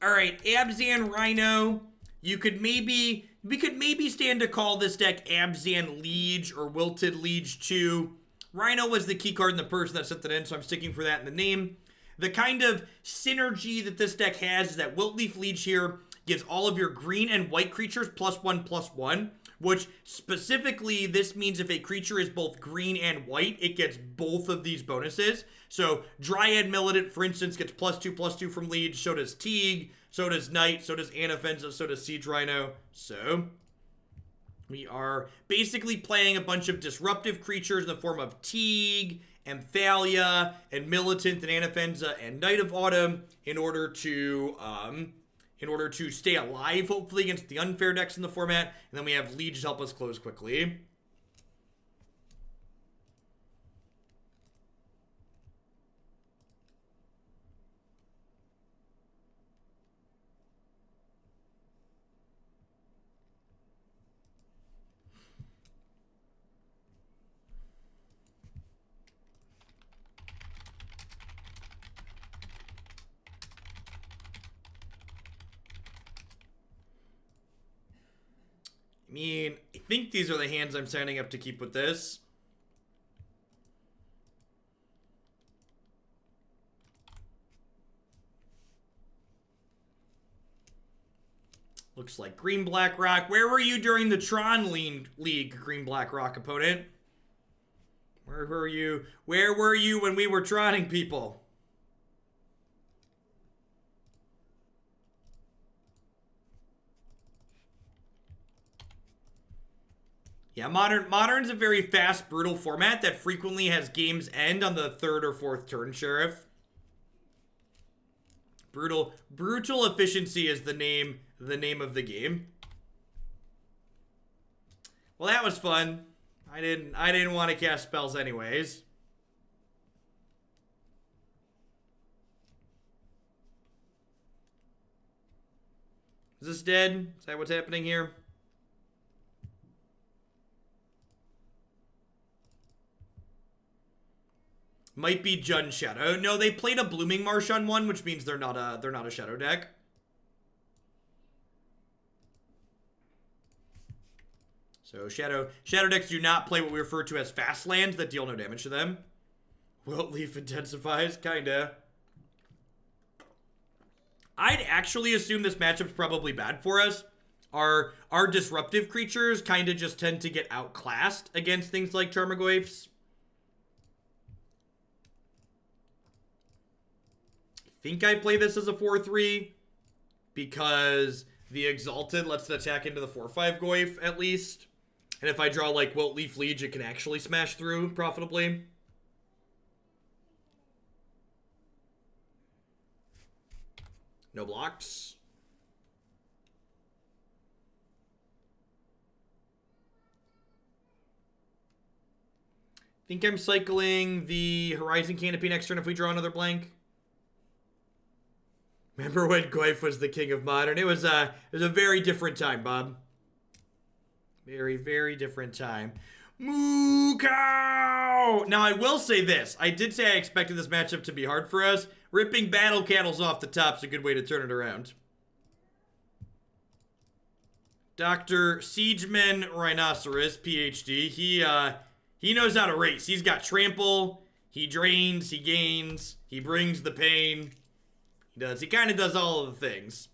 All right, Abzan Rhino. We could maybe stand to call this deck Abzan Liege or Wilted Liege 2. Rhino was the key card in the person that sent it in, so I'm sticking for that in the name. The kind of synergy that this deck has is that Wilt-Leaf Liege here gives all of your green and white creatures +1/+1, which specifically this means if a creature is both green and white, it gets both of these bonuses. So Dryad Militant, for instance, gets +2/+2 from Liege, so does Teeg, so does Knight, so does Anafenza, so does Siege Rhino. So we are basically playing a bunch of disruptive creatures in the form of Teeg and Thalia and Militant and Anafenza and Knight of Autumn in order to stay alive, hopefully, against the unfair decks in the format. And then we have Liege to help us close quickly. I mean, I think these are the hands I'm signing up to keep with this. Looks like Green-Black Rock. Where were you during the Tron League, Green-Black Rock opponent? Where were you? Where were you when we were trotting people? Yeah, Modern's a very fast, brutal format that frequently has games end on the 3rd or 4th turn, Sheriff. Brutal efficiency is the name of the game. Well, that was fun. I didn't want to cast spells anyways. Is this dead? Is that what's happening here? Might be Jund Shadow. No, they played a Blooming Marsh on one, which means they're not a Shadow deck. So Shadow decks do not play what we refer to as fast lands that deal no damage to them. Wilt-Leaf intensifies, kinda. I'd actually assume this matchup's probably bad for us. Our disruptive creatures kind of just tend to get outclassed against things like Tarmogoyfs. I think I play this as a 4-3 because the Exalted lets it attack into the 4-5 Goyf at least. And if I draw like Wilt-Leaf Liege, it can actually smash through profitably. No blocks. Think I'm cycling the Horizon Canopy next turn if we draw another blank. Remember when Goyf was the king of Modern? It was a very different time, Bob. Very, very different time. Moo cow! Now, I will say this. I did say I expected this matchup to be hard for us. Ripping Battle Cattles off the top's a good way to turn it around. Dr. Siegeman Rhinoceros, PhD. He knows how to race. He's got Trample. He drains. He gains. He brings the pain. He kind of does all of the things.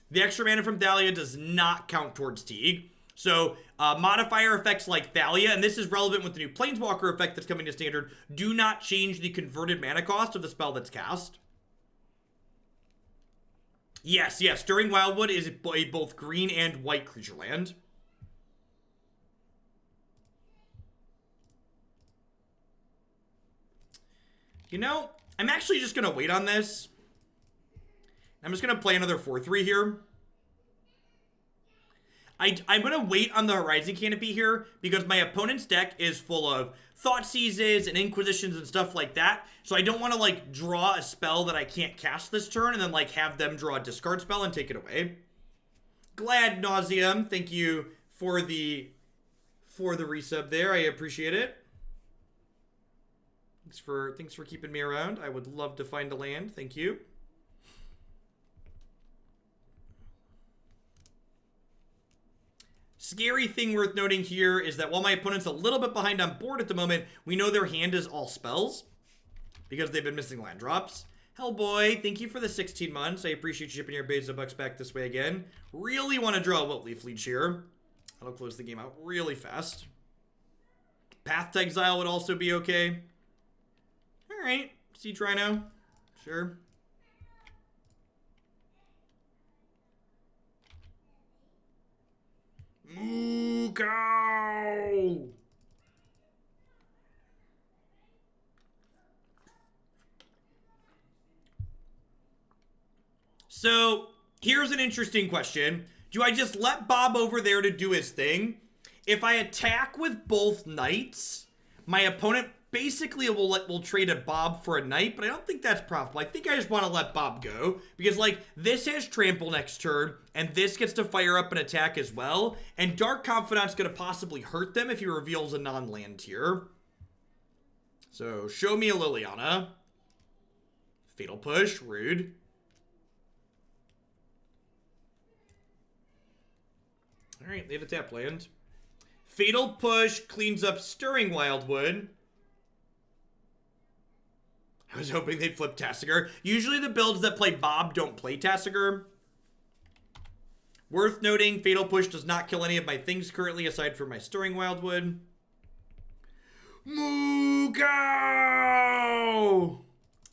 The extra mana from Thalia does not count towards Teeg. So, modifier effects like Thalia, and this is relevant with the new Planeswalker effect that's coming to Standard, do not change the converted mana cost of the spell that's cast. Yes, Stirring Wildwood is a both green and white creature land. You know, I'm actually just going to wait on this. I'm just going to play another 4-3 here. I'm going to wait on the Horizon Canopy here because my opponent's deck is full of Thoughtseizes and Inquisitions and stuff like that. So I don't want to, like, draw a spell that I can't cast this turn and then, like, have them draw a discard spell and take it away. Glad Nauseum, thank you for the resub there. I appreciate it. Thanks for keeping me around. I would love to find a land. Thank you. Scary thing worth noting here is that while my opponent's a little bit behind on board at the moment, we know their hand is all spells because they've been missing land drops. Hellboy, thank you for the 16 months. I appreciate you shipping your Beza Bucks back this way again. Really want to draw a Wilt-Leaf Liege here. That'll close the game out really fast. Path to Exile would also be okay. Alright, Siege Rhino. Sure. Moo cow! So, here's an interesting question. Do I just let Bob over there to do his thing? If I attack with both knights, my opponent basically will trade a Bob for a knight, but I don't think that's profitable. I think I just want to let Bob go, because, like, this has trample next turn, and this gets to fire up an attack as well, and Dark Confidant's going to possibly hurt them if he reveals a non-land here. So, show me a Liliana. Fatal Push, rude. Alright, they have a tap land. Fatal Push cleans up Stirring Wildwood. I was hoping they'd flip Tasigur. Usually the builds that play Bob don't play Tasigur. Worth noting, Fatal Push does not kill any of my things currently aside from my Stirring Wildwood. Moo cow!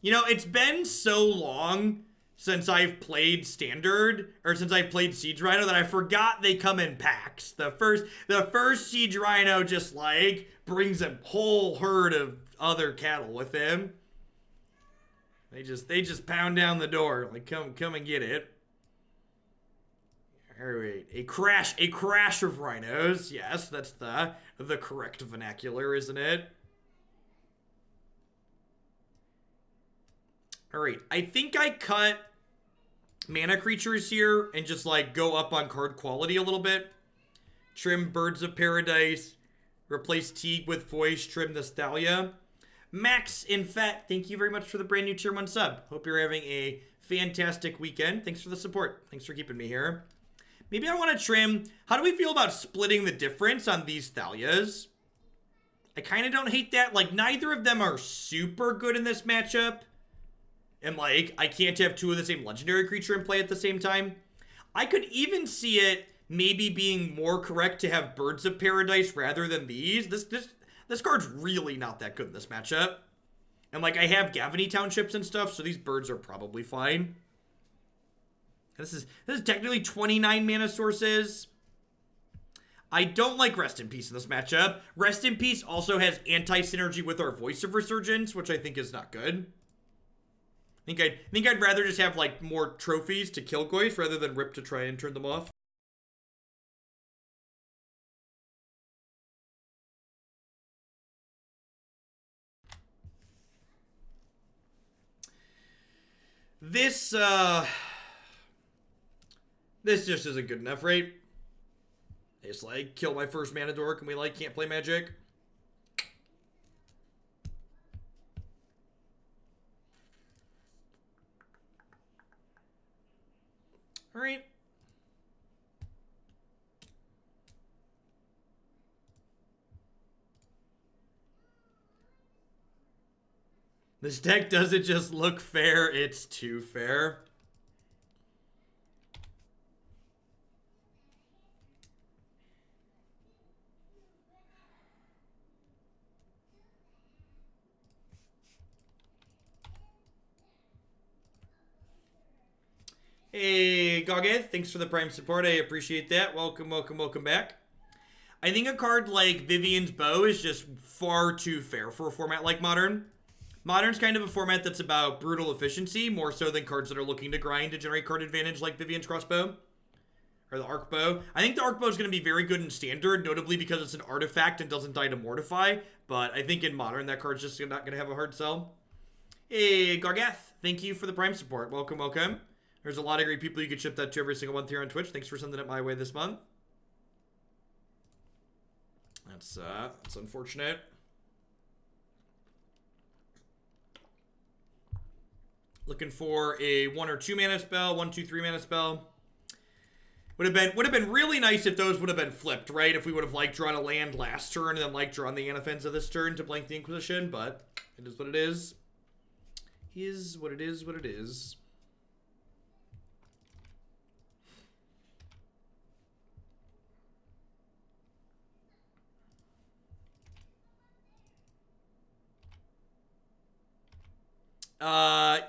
You know, it's been so long since I've played Standard, or since I've played Siege Rhino, that I forgot they come in packs. The first Siege Rhino just, like, brings a whole herd of other cattle with him. They just pound down the door, like, come and get it. Alright, a crash of rhinos. Yes, that's the correct vernacular, isn't it? Alright, I think I cut mana creatures here and just, like, go up on card quality a little bit. Trim Birds of Paradise. Replace Teeg with Voice. Trim this Thalia. Max in Fat, thank you very much for the brand new tier 1 sub. Hope you're having a fantastic weekend. Thanks for the support. Thanks for keeping me here. Maybe I want to trim. How do we feel about splitting the difference on these Thalias? I kind of don't hate that. Like, neither of them are super good in this matchup. And, like, I can't have two of the same legendary creature in play at the same time. I could even see it maybe being more correct to have Birds of Paradise rather than these. This card's really not that good in this matchup. And, like, I have Gavony Townships and stuff, so these birds are probably fine. This is technically 29 mana sources. I don't like Rest in Peace in this matchup. Rest in Peace also has anti-synergy with our Voice of Resurgence, which I think is not good. I think I'd rather just have, like, more trophies to kill Goyf rather than Rip to try and turn them off. This just isn't good enough, right? It's like, kill my first mana dork and we, like, can't play Magic. Alright. This deck doesn't just look fair, it's too fair. Hey, Goggeth, thanks for the Prime support. I appreciate that. Welcome, welcome, welcome back. I think a card like Vivian's Bow is just far too fair for a format like Modern. Modern's kind of a format that's about brutal efficiency, more so than cards that are looking to grind to generate card advantage like Vivian's Crossbow. Or the Arc Bow. I think the Arc Bow is going to be very good in Standard, notably because it's an artifact and doesn't die to Mortify. But I think in Modern, that card's just not going to have a hard sell. Hey, Gargath, thank you for the Prime support. Welcome, welcome. There's a lot of great people you could ship that to every single month here on Twitch. Thanks for sending it my way this month. That's unfortunate. Looking for a 1 or 2 mana spell, 1, 2, 3 mana spell. Would have been really nice if those would have been flipped, right? If we would have like drawn a land last turn and then like drawn the Anafenza this turn to blank the Inquisition, but it is what it is. Is what it is, what it is.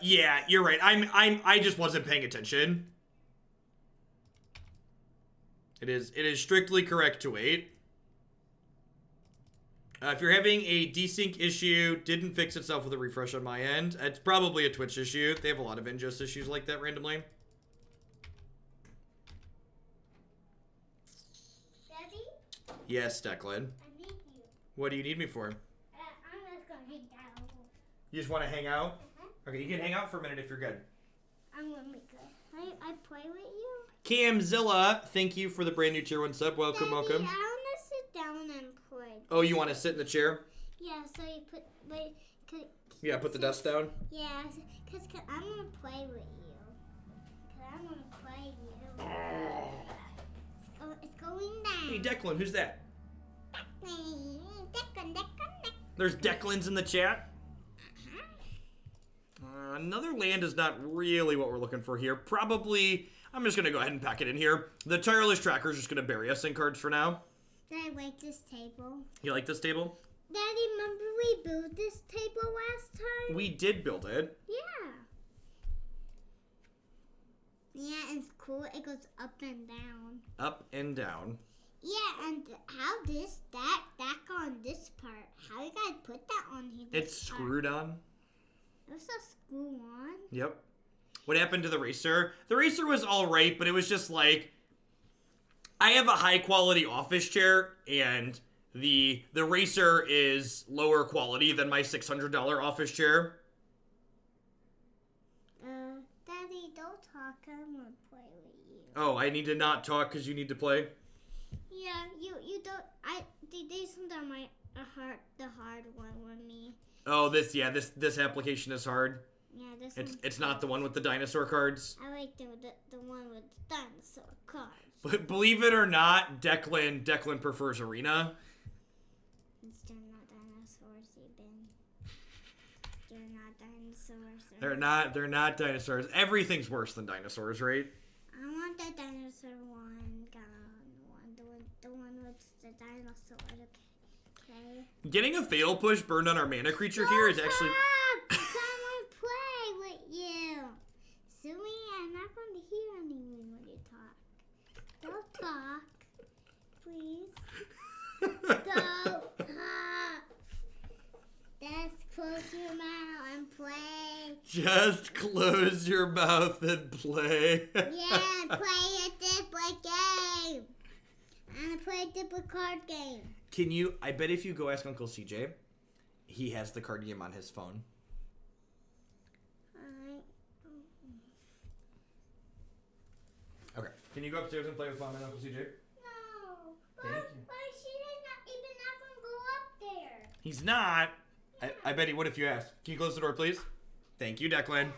Yeah, you're right. I just wasn't paying attention. It is strictly correct to wait. If you're having a desync issue, didn't fix itself with a refresh on my end. It's probably a Twitch issue. They have a lot of ingest issues like that randomly. Daddy? Yes, Declan. I need you. What do you need me for? I'm just gonna hang out. You just want to hang out? Uh-huh. Okay, you can hang out for a minute if you're good. I'm gonna be good. I play with you? Camzilla, thank you for the brand new tier 1 sub. Welcome, Daddy, welcome. I wanna sit down and play. Oh, you want to sit in the chair? Yeah, so you put, wait, Yeah, put the dust down. yeah, cause I'm gonna play with you. Cause I'm gonna play with you. It's going down. Hey, Declan, who's that? Declan. There's Declans in the chat. Another land is not really what we're looking for here. Probably, I'm just going to go ahead and pack it in here. The Tireless Tracker is just going to bury us in cards for now. Did I like this table? You like this table? Daddy, remember we built this table last time? We did build it. Yeah. Yeah, it's cool. It goes up and down. Up and down. Yeah, and how this stack on this part? How you guys put that on here? It's screwed on. It was a screw on. Yep. What happened to the Racer? The Racer was alright, but it was just like, I have a high quality office chair, and the Racer is lower quality than my $600 office chair. Daddy, don't talk. I'm gonna play with you. Oh, I need to not talk because you need to play? Yeah, you don't. These ones are the hard one with me. Oh, this application is hard. Yeah, this It's not the one with the dinosaur cards. I like the one with the dinosaur cards. But believe it or not, Declan prefers Arena. They're not dinosaurs, even. They're not dinosaurs. They're not dinosaurs. Everything's worse than dinosaurs, right? I want the dinosaur one. The one with the dinosaur. Okay. Getting a fail push burned on our mana creature here is actually. I want to play with you. Sumi, I'm not going to hear anything when you talk. Don't talk, please. Don't talk. Just close your mouth and play. Just close your mouth and play. Yeah, play a different game. I'm gonna play a different card game. Can you? I bet if you go ask Uncle CJ, he has the card game on his phone. Okay. Can you go upstairs and play with Mom and Uncle CJ? No. Thank you. But she's not gonna go up there. He's not. I bet he would if you asked. Can you close the door, please? Thank you, Declan.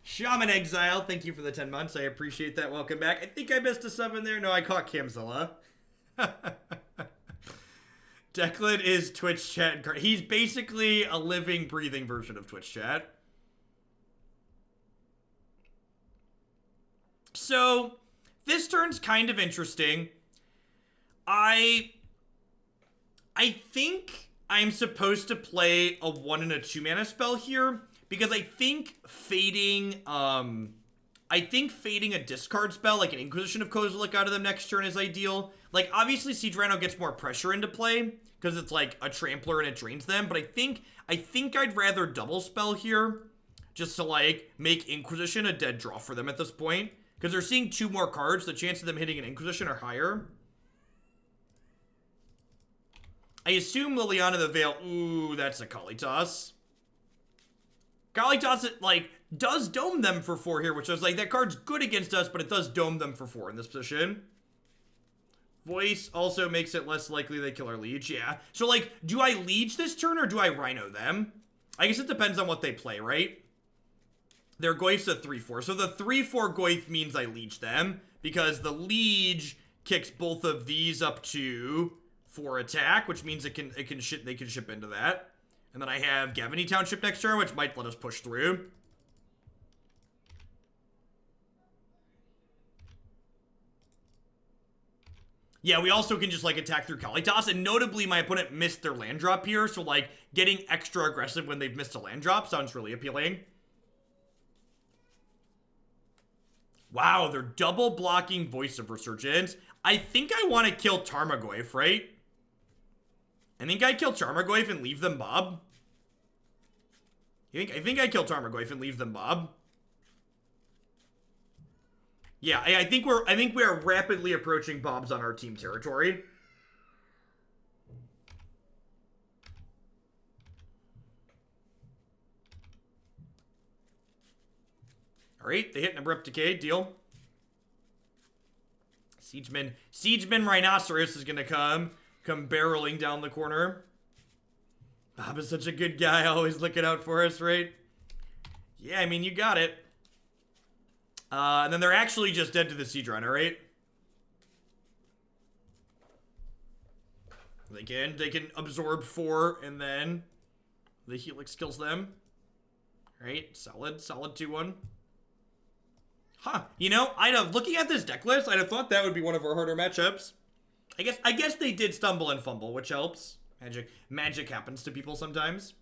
Shaman Exile, thank you for the 10 months. I appreciate that. Welcome back. I think I missed a sub in there. No, I caught Camzilla. Declan is Twitch chat. He's basically a living, breathing version of Twitch chat. So, this turn's kind of interesting. I think I'm supposed to play a 1 and a 2 mana spell here because I think fading a discard spell like an Inquisition of Kozilek out of them next turn is ideal. Like obviously Siege Rhino gets more pressure into play because it's like a trampler and it drains them, but I think I'd rather double spell here just to like make Inquisition a dead draw for them at this point because they're seeing 2 more cards. The chance of them hitting an Inquisition are higher. I assume Liliana the Veil. Ooh, that's a Kalitas. Kalitas, like, does dome them for 4 here, which I was like, that card's good against us, but it does dome them for 4 in this position. Voice also makes it less likely they kill our Liege, yeah. So, like, do I Liege this turn or do I Rhino them? I guess it depends on what they play, right? Their Goyf's a 3-4. So the 3-4 Goyf means I Liege them, because the Liege kicks both of these up to 4 attack, which means they can ship into that. And then I have Gavony Township next turn, which might let us push through. Yeah, we also can just, like, attack through Kalitas, and notably, my opponent missed their land drop here, so, like, getting extra aggressive when they've missed a land drop sounds really appealing. Wow, they're double blocking Voice of Resurgence. I think I want to kill Tarmogoyf, right? I think I kill Tarmogoyf and leave them Bob. I think I kill Tarmogoyf and leave them Bob. Yeah, I think we are rapidly approaching Bobs on our team territory. All right, they hit an Abrupt Decay, deal. Siegeman Rhinoceros is gonna come barreling down the corner. Bob is such a good guy, always looking out for us, right? Yeah, I mean, you got it. And then they're actually just dead to the Siege Rhino, right? They can absorb 4, and then the Helix kills them. Right, solid 2-1. Huh, you know, looking at this deck list, I'd have thought that would be one of our harder matchups. I guess they did stumble and fumble, which helps. Magic happens to people sometimes.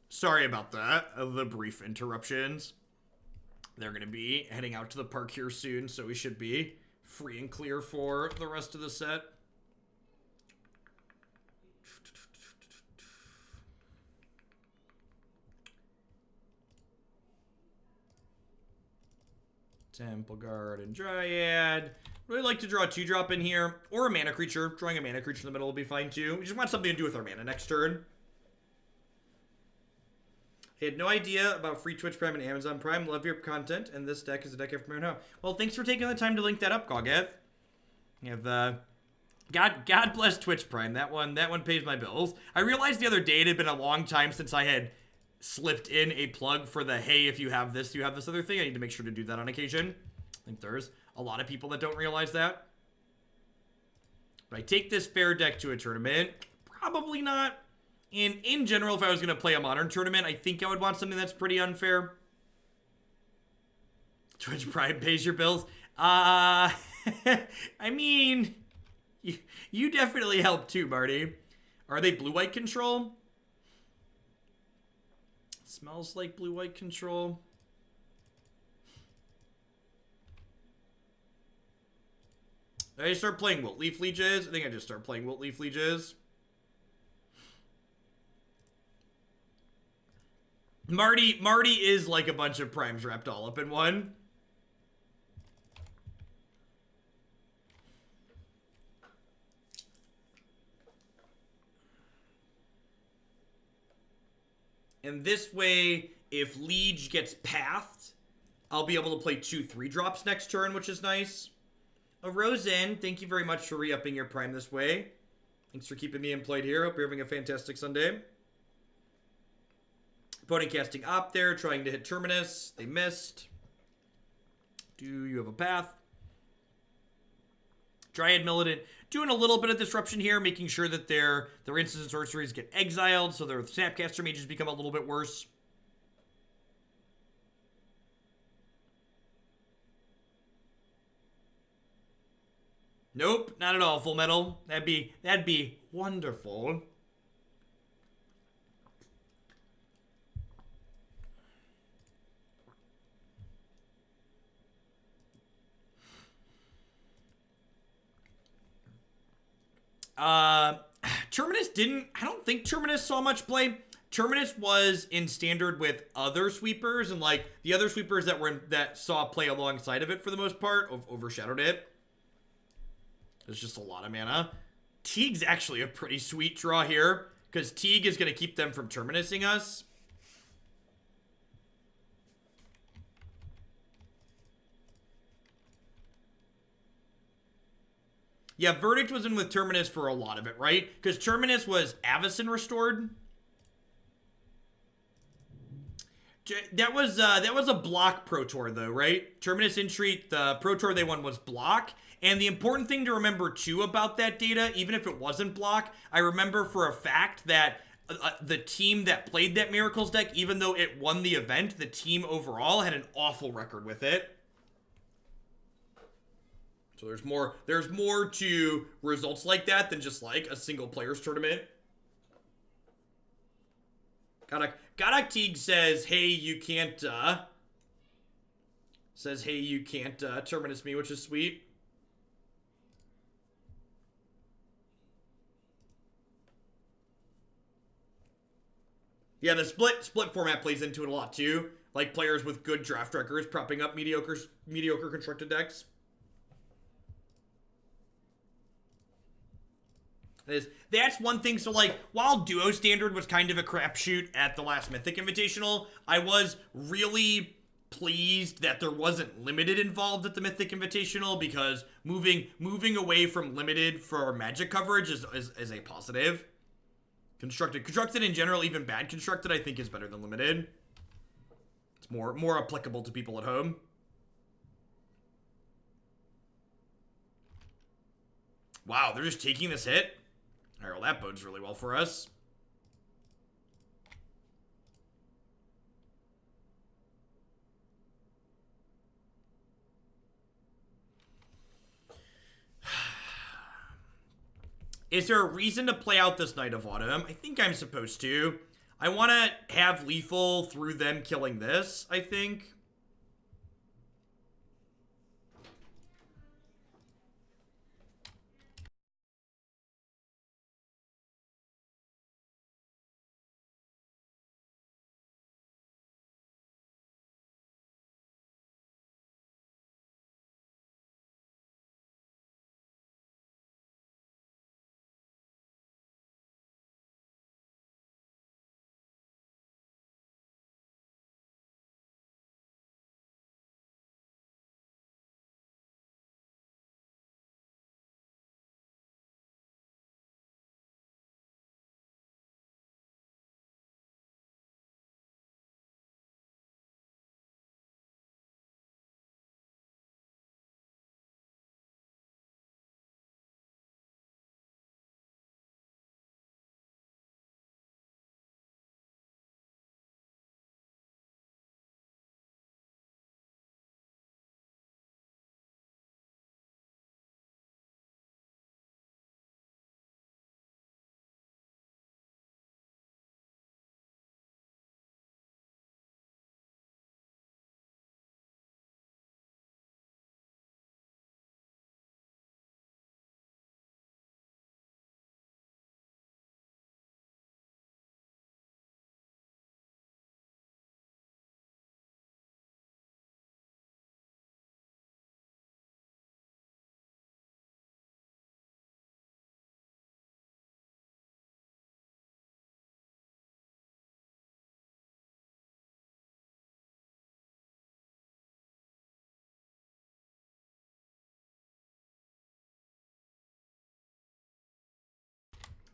Sorry about that, the brief interruptions. They're going to be heading out to the park here soon, so we should be free and clear for the rest of the set. Temple Guard and Dryad. Really like to draw a 2-drop in here, or a mana creature. Drawing a mana creature in the middle will be fine too. We just want something to do with our mana next turn. I had no idea about free Twitch Prime and Amazon Prime. Love your content, and this deck is a deck after my own home. Well, thanks for taking the time to link that up, Gogeth. You have, God bless Twitch Prime. That one pays my bills. I realized the other day it had been a long time since I had slipped in a plug for the, hey, if you have this other thing. I need to make sure to do that on occasion. I think there's a lot of people that don't realize that. But I take this fair deck to a tournament? Probably not. And in general, if I was going to play a modern tournament, I think I would want something that's pretty unfair. Twitch Prime pays your bills. I mean, you definitely help too, Marty. Are they blue-white control? Smells like blue-white control. Did I start playing Wilt-Leaf Lieges? I think I just started playing Wilt-Leaf Lieges. Marty is like a bunch of primes wrapped all up in one. And this way, if Liege gets pathed, I'll be able to play 2 3-drops next turn, which is nice. Rosen, thank you very much for re-upping your prime this way. Thanks for keeping me employed here. Hope you're having a fantastic Sunday. Opponent casting Op there, trying to hit Terminus. They missed. Do you have a path? Dryad Militant doing a little bit of disruption here, making sure that their instants and sorceries get exiled, so their Snapcaster mages become a little bit worse. Nope, not at all, Full Metal. That'd be wonderful. Terminus didn't, I don't think Terminus saw much play. Terminus was in standard with other sweepers, and like the other sweepers that saw play alongside of it for the most part overshadowed it. There's just a lot of mana. Teeg's actually a pretty sweet draw here, because Teeg is going to keep them from Terminusing us. Yeah, Verdict was in with Terminus for a lot of it, right? Because Terminus was Avacyn restored. That was a block Pro Tour, though, right? Terminus Entreat, the Pro Tour they won was block. And the important thing to remember, too, about that data, even if it wasn't block, I remember for a fact that the team that played that Miracles deck, even though it won the event, the team overall had an awful record with it. So there's more to results like that than just like a single players tournament. Gaddock Teeg says, hey, you can't Terminus me, which is sweet. Yeah, the split format plays into it a lot too. Like players with good draft records propping up mediocre constructed decks. That's one thing. So, like, while Duo Standard was kind of a crapshoot at the last Mythic Invitational, I was really pleased that there wasn't Limited involved at the Mythic Invitational, because moving away from Limited for Magic coverage is a positive. Constructed in general, even bad constructed, I think is better than Limited. It's more applicable to people at home. Wow, they're just taking this hit? Alright, well, that bodes really well for us. Is there a reason to play out this Night of Autumn? I think I'm supposed to. I want to have lethal through them killing this, I think.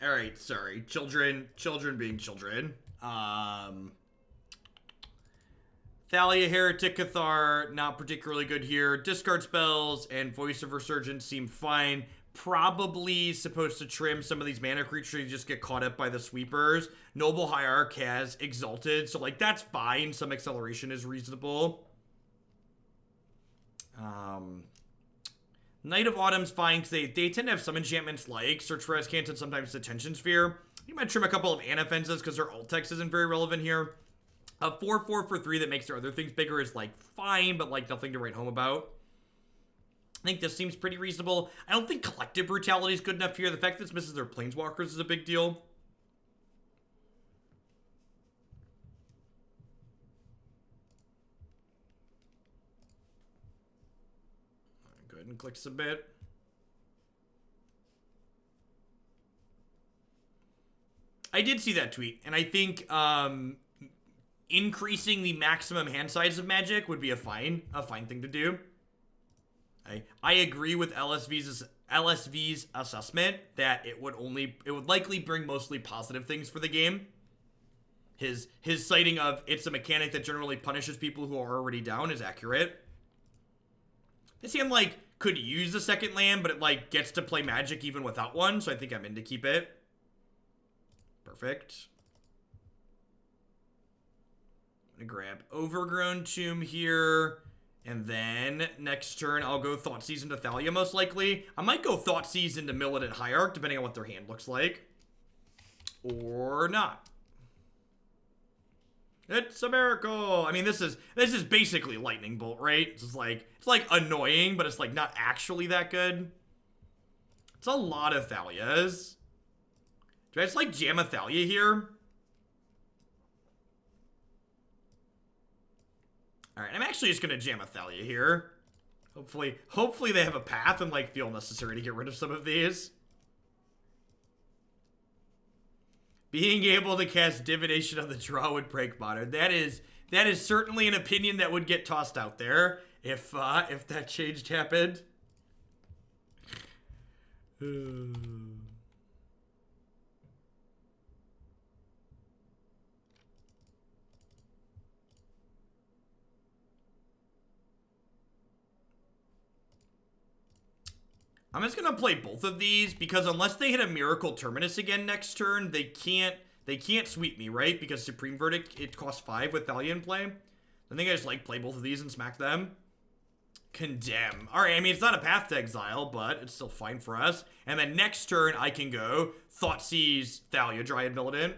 All right, sorry. Children being children. Thalia, Heretic, Cathar, not particularly good here. Discard spells and Voice of Resurgence seem fine. Probably supposed to trim some of these mana creatures and just get caught up by the sweepers. Noble Hierarch has Exalted, so like that's fine. Some acceleration is reasonable. Knight of Autumn's fine because they tend to have some enchantments like Search for Escant and sometimes Detention Sphere. You might trim a couple of Anafenzas because their alt text isn't very relevant here. A 4/4 for 3 that makes their other things bigger is like fine, but like nothing to write home about. I think this seems pretty reasonable. I don't think Collective Brutality is good enough here. The fact that this misses their Planeswalkers is a big deal. Go ahead and click submit. I did see that tweet, and I think increasing the maximum hand size of Magic would be a fine thing to do. I agree with LSV's assessment that it would likely bring mostly positive things for the game. His citing of it's a mechanic that generally punishes people who are already down is accurate. This hand like could use a second land, but it like gets to play Magic even without one, so I think I'm in to keep it. Perfect. I'm gonna grab Overgrown Tomb here. And then, next turn, I'll go Thoughtseize into Thalia, most likely. I might go Thoughtseize into Militant Hierarch, depending on what their hand looks like. Or not. It's a miracle! I mean, this is basically Lightning Bolt, right? It's like annoying, but it's like not actually that good. It's a lot of Thalias. Do I just like jam a Thalia here? Alright, I'm actually just gonna jam a Thalia here. Hopefully they have a path and like feel necessary to get rid of some of these. Being able to cast Divination on the draw would break Modern. That is certainly an opinion that would get tossed out there if that change happened. I'm just gonna play both of these because unless they hit a Miracle Terminus again next turn, they can't sweep me, right? Because Supreme Verdict, it costs 5 with Thalia in play. I think I just like play both of these and smack them. Condemn. Alright, I mean it's not a path to exile, but it's still fine for us. And then next turn I can go Thoughtseize, Thalia, Dryad Militant.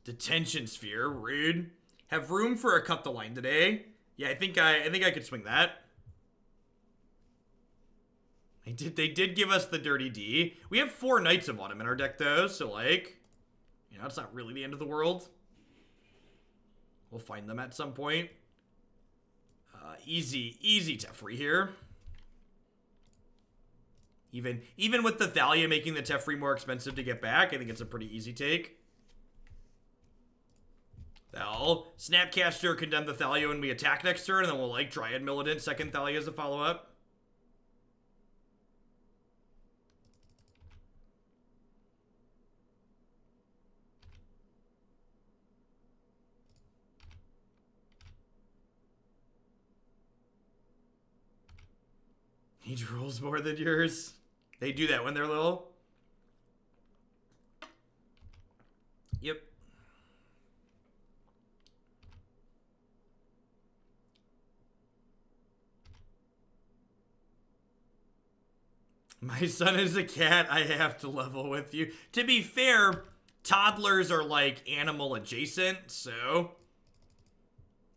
Detention Sphere, rude. Have room for a cut the line today. Yeah, I think I could swing that. They did give us the Dirty D. We have 4 Knights of Autumn in our deck though, so like, you know, it's not really the end of the world. We'll find them at some point. Easy Teferi here. Even with the Thalia making the Teferi more expensive to get back, I think it's a pretty easy take. They'll Snapcaster, condemn the Thalia when we attack next turn, and then we'll like Dryad Militant, second Thalia as a follow-up. He drools more than yours. They do that when they're little. Yep. My son is a cat. I have to level with you. To be fair, toddlers are like animal adjacent, so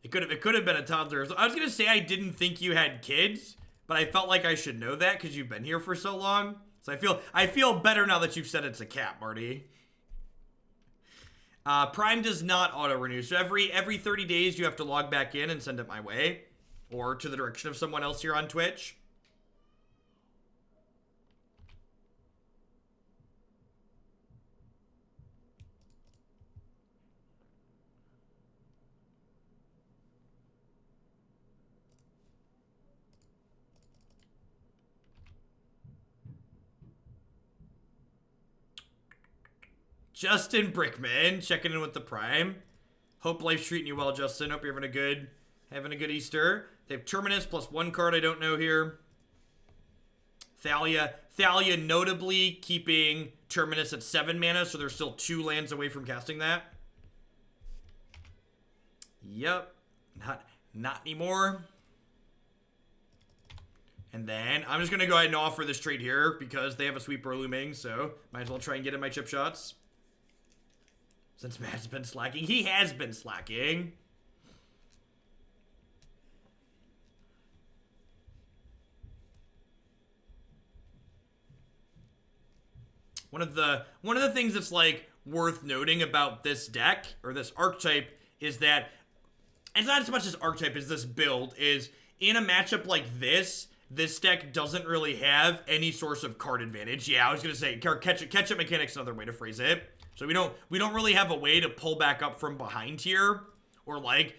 it could have been a toddler. I was gonna say I didn't think you had kids, but I felt like I should know that because you've been here for so long. So I feel better now that you've said it's a cat, Marty. Prime does not auto renew, so every 30 days you have to log back in and send it my way, or to the direction of someone else here on Twitch. Justin Brickman, checking in with the Prime. Hope life's treating you well, Justin. Hope you're having Having a good Easter. They have Terminus plus 1 card I don't know here. Thalia. Thalia notably keeping Terminus at 7 mana, so they're still 2 lands away from casting that. Yep. Not anymore. And then I'm just going to go ahead and offer this trade here because they have a sweeper looming, so might as well try and get in my chip shots. Since Matt's been slacking. He has been slacking. One of the things that's like worth noting about this deck or this archetype is that it's not as much as archetype as this build is in a matchup like this deck doesn't really have any source of card advantage. Yeah, I was gonna say catch-up mechanics, another way to phrase it. So we don't really have a way to pull back up from behind here, or like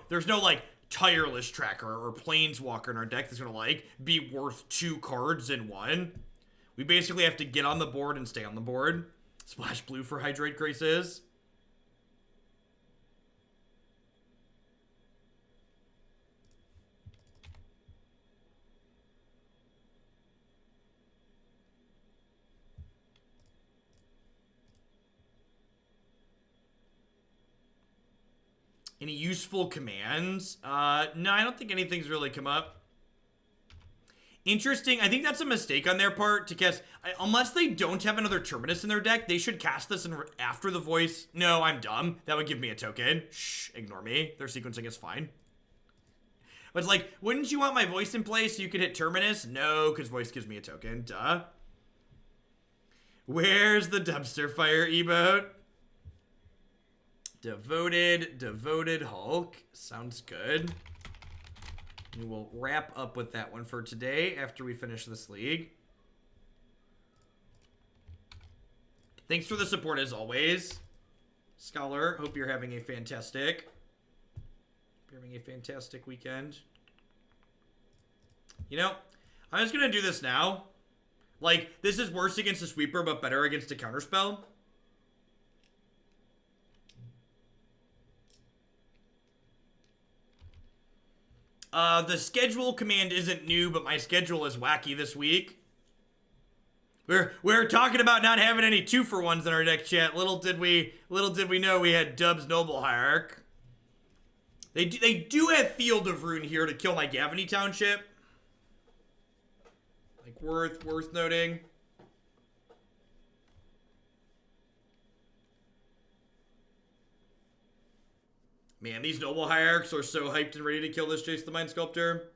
there's no like tireless tracker or planeswalker in our deck that's gonna like be worth 2 cards in one. We basically have to get on the board and stay on the board. Splash blue for Hydrate Graces. Any useful commands? No, I don't think anything's really come up. Interesting. I think that's a mistake on their part to cast. Unless they don't have another Terminus in their deck, they should cast this after the voice. No, I'm dumb. That would give me a token. Shh, ignore me. Their sequencing is fine. But it's like, wouldn't you want my voice in play so you could hit Terminus? No, because voice gives me a token. Duh. Where's the dumpster fire emote? Devoted Hulk. Sounds good. We will wrap up with that one for today after we finish this league. Thanks for the support as always. Scholar, hope you're having a fantastic weekend. You know, I'm just going to do this now. Like, this is worse against a sweeper, but better against a counterspell. The schedule command isn't new, but my schedule is wacky this week. We're talking about not having any 2-for-1s in our deck chat. Little did we know we had Dub's Noble Hierarch. They do have Field of Ruin here to kill my Gavony Township. Like worth noting. Man, these Noble Hierarchs are so hyped and ready to kill this Jace the Mind Sculptor.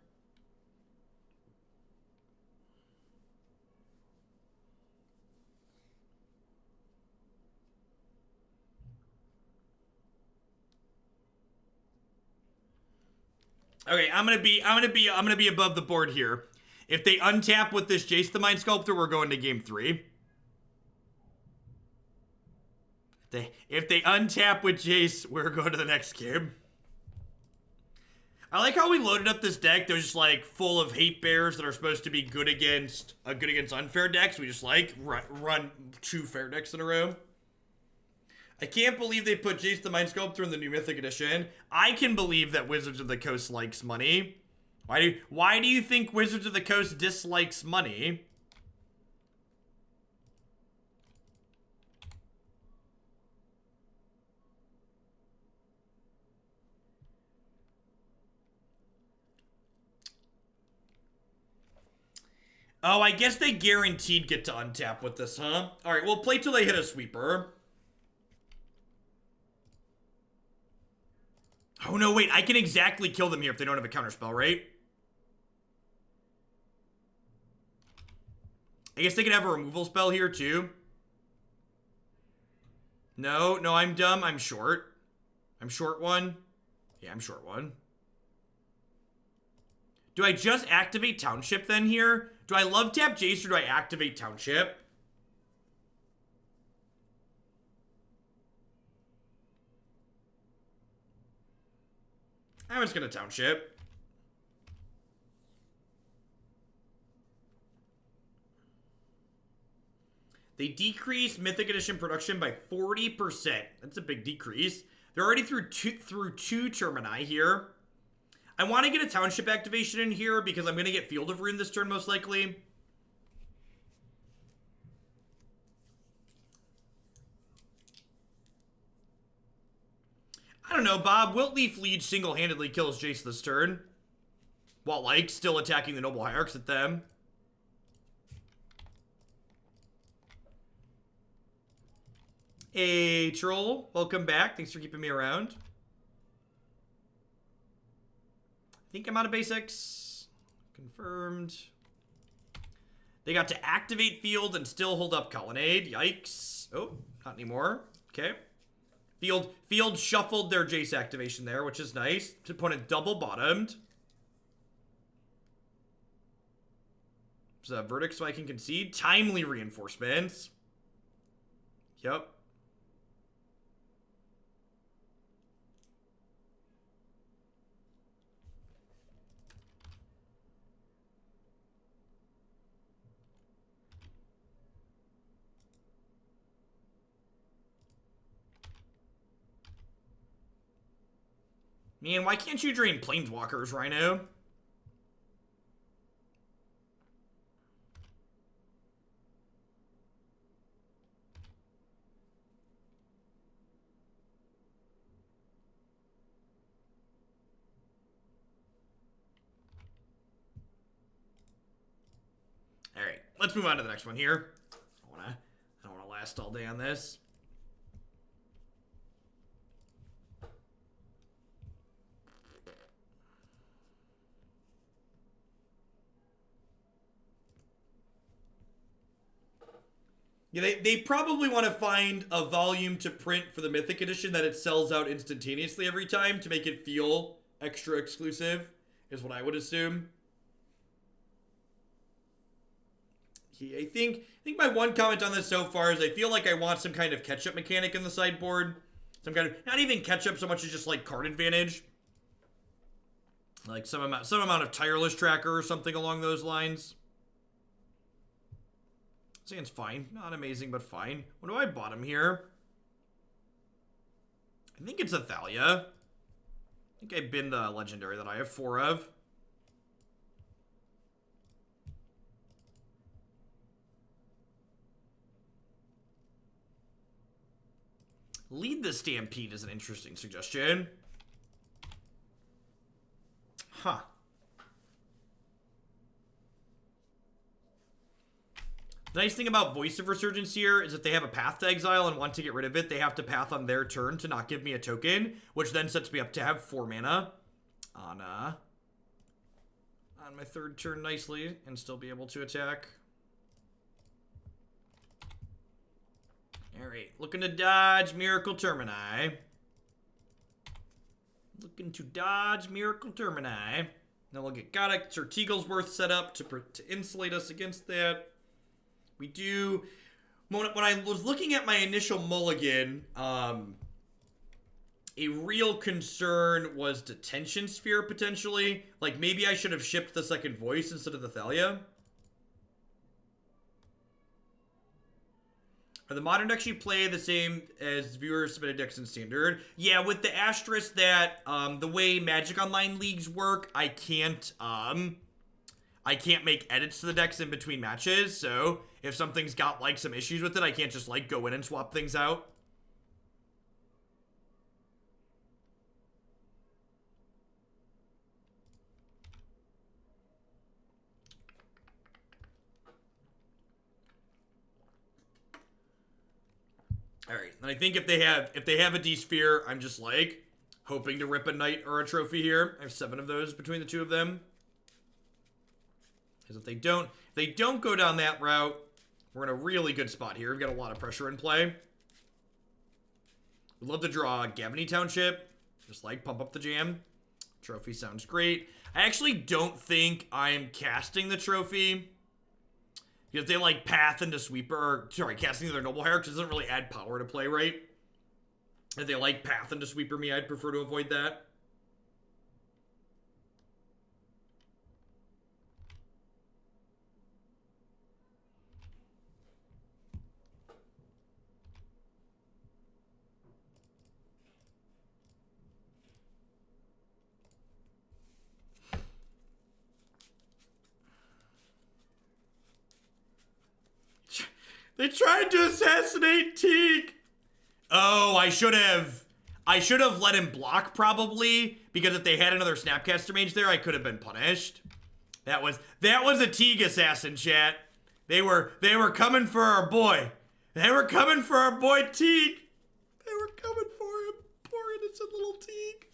Okay, I'm gonna be above the board here. If they untap with this Jace the Mind Sculptor, we're going to game 3. If they untap with Jace, we're going to the next game. I like how we loaded up this deck. They're just like full of hate bears that are supposed to be good against unfair decks. We just like run 2 fair decks in a row. I can't believe they put Jace the Mind Sculptor in the new Mythic Edition. I can believe that Wizards of the Coast likes money. Why do you think Wizards of the Coast dislikes money? Oh, I guess they guaranteed get to untap with this, huh? Alright, we'll play till they hit a sweeper. Oh, no, wait. I can exactly kill them here if they don't have a counterspell, right? I guess they could have a removal spell here, too. No, I'm dumb. I'm short. I'm short 1. Yeah, I'm short 1. Do I just activate Township then here? Do I love tap Jace or do I activate Township? I'm just gonna Township. They decreased Mythic Edition production by 40%. That's a big decrease. They're already through two Termini here. I want to get a township activation in here because I'm going to get Field of Ruin this turn most likely. I don't know, Bob. Wilt-Leaf Liege single-handedly kills Jace this turn. While, like, still attacking the Noble Hierarchs at them. Hey, Troll. Welcome back. Thanks for keeping me around. I think I'm out of basics. Confirmed. They got to activate Field and still hold up Colonnade. Yikes. Oh, not anymore. Okay. Field shuffled their Jace activation there, which is nice. Opponent double bottomed. So a verdict so I can concede. Timely reinforcements. Yep. Man, why can't you drain Planeswalkers, Rhino? Alright, let's move on to the next one here. I don't wanna last all day on this. Yeah, they probably want to find a volume to print for the Mythic Edition that it sells out instantaneously every time to make it feel extra exclusive, is what I would assume. I think my one comment on this so far is I feel like I want some kind of catch-up mechanic in the sideboard. Some kind of, not even catch-up so much as just like card advantage. Like some amount of tireless tracker or something along those lines. It's fine. Not amazing, but fine. What do I bottom here? I think it's a Thalia. I think I bin the legendary that I have 4 of. Lead the Stampede is an interesting suggestion. Huh. The nice thing about Voice of Resurgence here is if they have a path to exile and want to get rid of it, they have to path on their turn to not give me a token, which then sets me up to have 4 mana on my 3rd turn nicely and still be able to attack. Alright, looking to dodge Miracle Termini. Looking to dodge Miracle Termini. Then we'll get Gaddock Teeg set up to insulate us against that. We do, when I was looking at my initial mulligan, a real concern was Detention Sphere, potentially. Like, maybe I should have shipped the second voice instead of the Thalia. Are the modern decks you play the same as viewers submitted decks in Standard? Yeah, with the asterisk that, the way Magic Online leagues work, I can't make edits to the decks in between matches, so if something's got, like, some issues with it, I can't just, like, go in and swap things out. Alright, and I think if they have a D-Sphere, I'm just, like, hoping to rip a knight or a trophy here. I have 7 of those between the 2 of them. Because if they don't go down that route, we're in a really good spot here. We've got a lot of pressure in play. We'd love to draw Gavony Township. Just like pump up the jam. Trophy sounds great. I actually don't think I'm casting the trophy. Because they like path into sweeper, or sorry, casting their Noble Hierarch doesn't really add power to play, right? If they like path into sweeper me, I'd prefer to avoid that. They tried to assassinate Teeg. Oh, I should have let him block probably, because if they had another Snapcaster Mage there, I could have been punished. That was a Teeg assassin, chat. They were coming for our boy. They were coming for our boy Teeg. They were coming for him. Poor innocent little Teeg.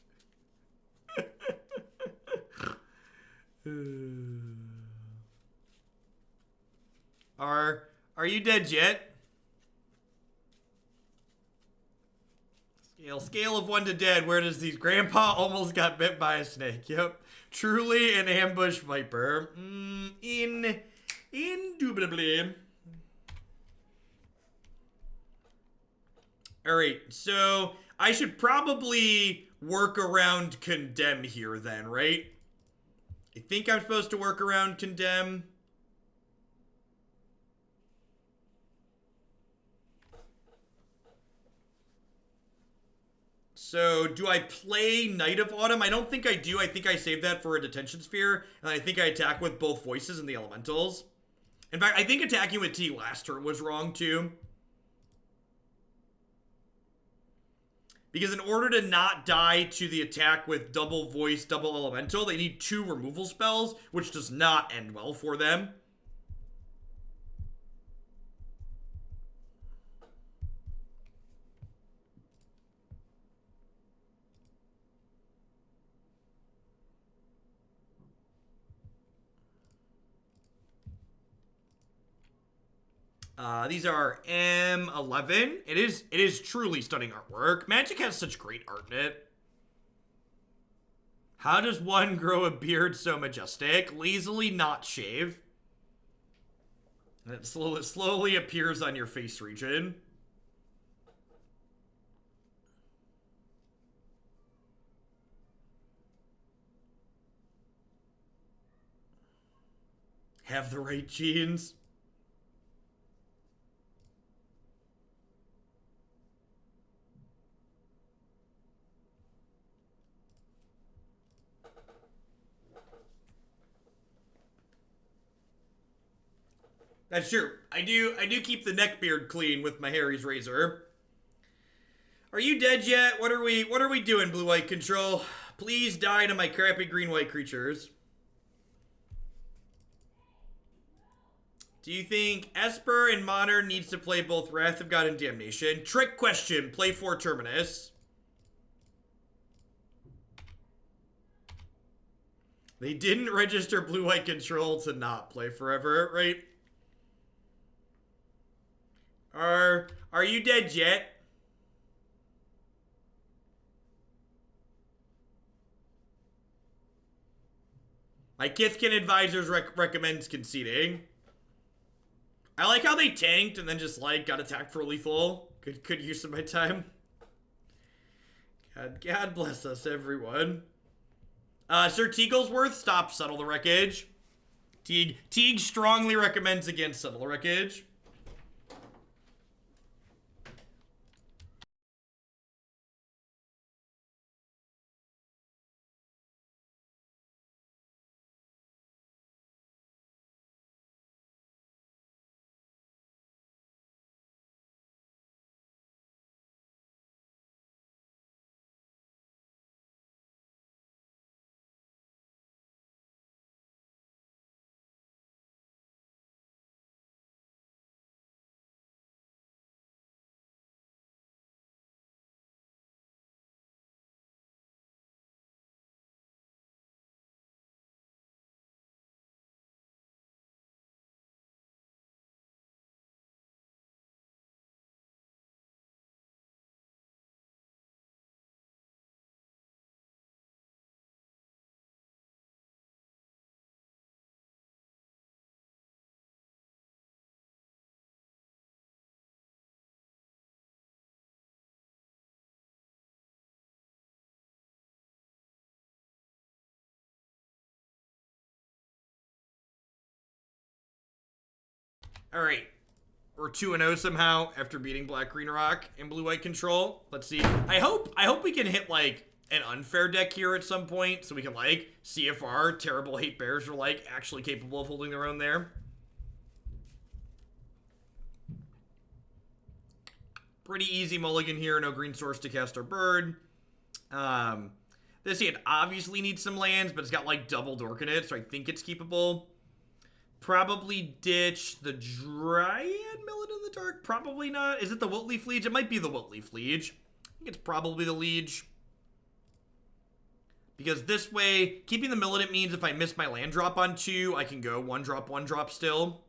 Are you dead yet? Scale of 1 to dead. Where does these? Grandpa almost got bit by a snake. Yep. Truly an ambush viper. Indubitably. Alright, so I should probably work around Condemn here then, right? I think I'm supposed to work around Condemn. So, do I play Knight of Autumn? I don't think I do. I think I saved that for a Detention Sphere, and I think I attack with both Voices and the Elementals. In fact, I think attacking with T last turn was wrong, too. Because in order to not die to the attack with double Voice, double Elemental, they need 2 removal spells, which does not end well for them. These are M11. It is truly stunning artwork. Magic has such great art in it. How does one grow a beard so majestic? Lazily not shave. And it slowly appears on your face region. Have the right genes. That's true. I do keep the neck beard clean with my Harry's razor. Are you dead yet? What are we doing, blue-white control? Please die to my crappy green-white creatures. Do you think Esper in Modern needs to play both Wrath of God and Damnation? Trick question. Play 4 Terminus. They didn't register blue-white control to not play forever, right? Are you dead yet? My Kithkin advisors recommends conceding. I like how they tanked and then just like got attacked for lethal. Good use of my time. God bless us, everyone. Sir Teaglesworth, stop Settle the Wreckage. Teeg strongly recommends against Settle the Wreckage. Alright. We're 2-0 somehow after beating Black Green Rock and Blue White Control. Let's see. I hope we can hit like an unfair deck here at some point so we can like see if our terrible hate bears are like actually capable of holding their own there. Pretty easy mulligan here. No green source to cast our bird. This hand obviously needs some lands, but it's got like double dork in it, so I think it's keepable. Probably ditch the Dryad Militant in the Dark. Probably not. Is it the Wilt-Leaf Liege? It might be the Wilt-Leaf Liege. I think it's probably the Liege. Because this way, keeping the Militant means if I miss my land drop on 2, I can go 1-drop still.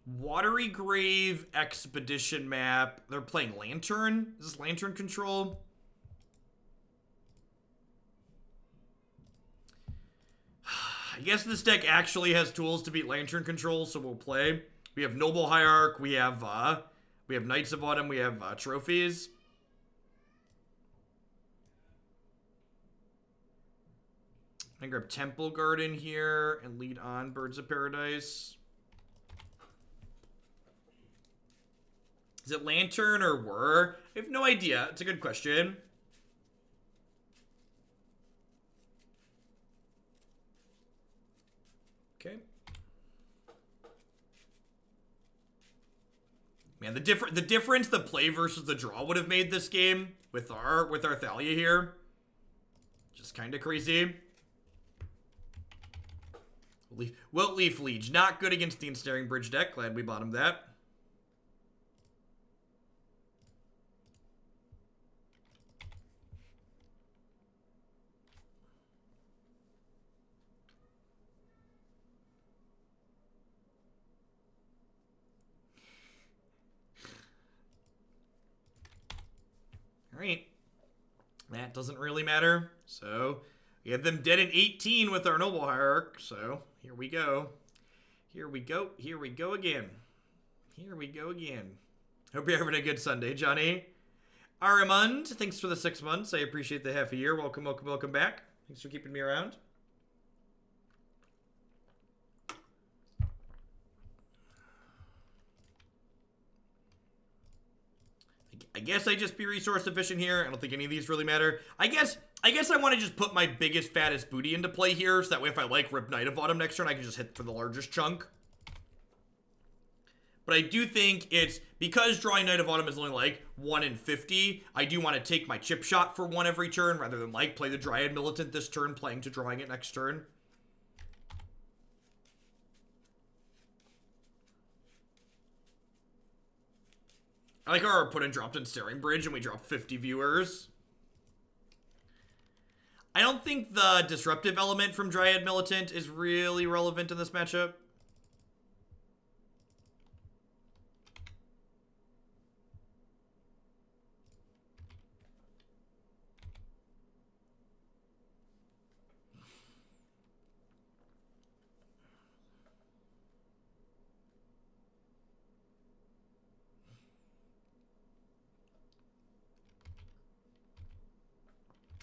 Watery Grave Expedition map. They're playing Lantern. Is this Lantern control? I guess this deck actually has tools to beat Lantern control, so we'll play. We have Noble Hierarch. We have Knights of Autumn. We have trophies. I grab Temple Garden here and lead on Birds of Paradise. Is it Lantern or Whir? I have no idea. It's a good question. Okay. Man, the difference the play versus the draw would have made this game with our Thalia here. Just kind of crazy. Wilt-Leaf Liege, not good against the Ensnaring Bridge deck. Glad we bottomed that. All right. That doesn't really matter. So we have them dead in 18 with our Noble Hierarch. So here we go. Here we go. Here we go again. Here we go again. Hope you're having a good Sunday, Johnny. Aramund, thanks for the 6 months. I appreciate the half a year. Welcome, welcome, welcome back. Thanks for keeping me around. I guess I just be resource efficient here. I don't think any of these really matter. I guess I want to just put my biggest, fattest booty into play here, so that way if I like rip Knight of Autumn next turn, I can just hit for the largest chunk. But I do think it's, because drawing Knight of Autumn is only like 1 in 50, I do want to take my chip shot for 1 every turn, rather than like play the Dryad Militant this turn, playing to drawing it next turn. I like how our opponent dropped in Stirring Bridge and we dropped 50 viewers. I don't think the disruptive element from Dryad Militant is really relevant in this matchup.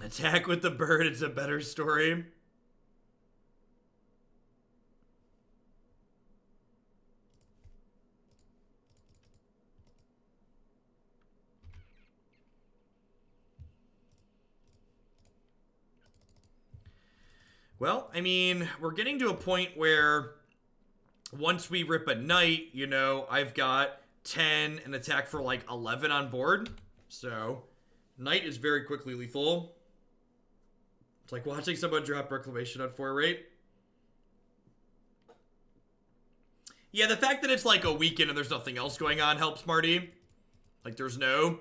Attack with the bird, it's a better story. Well, I mean, we're getting to a point where once we rip a knight, you know, I've got 10 and attack for like 11 on board. So, knight is very quickly lethal. It's like watching someone drop Reclamation on 4 rate. Yeah, the fact that it's like a weekend and there's nothing else going on helps, Marty. Like there's no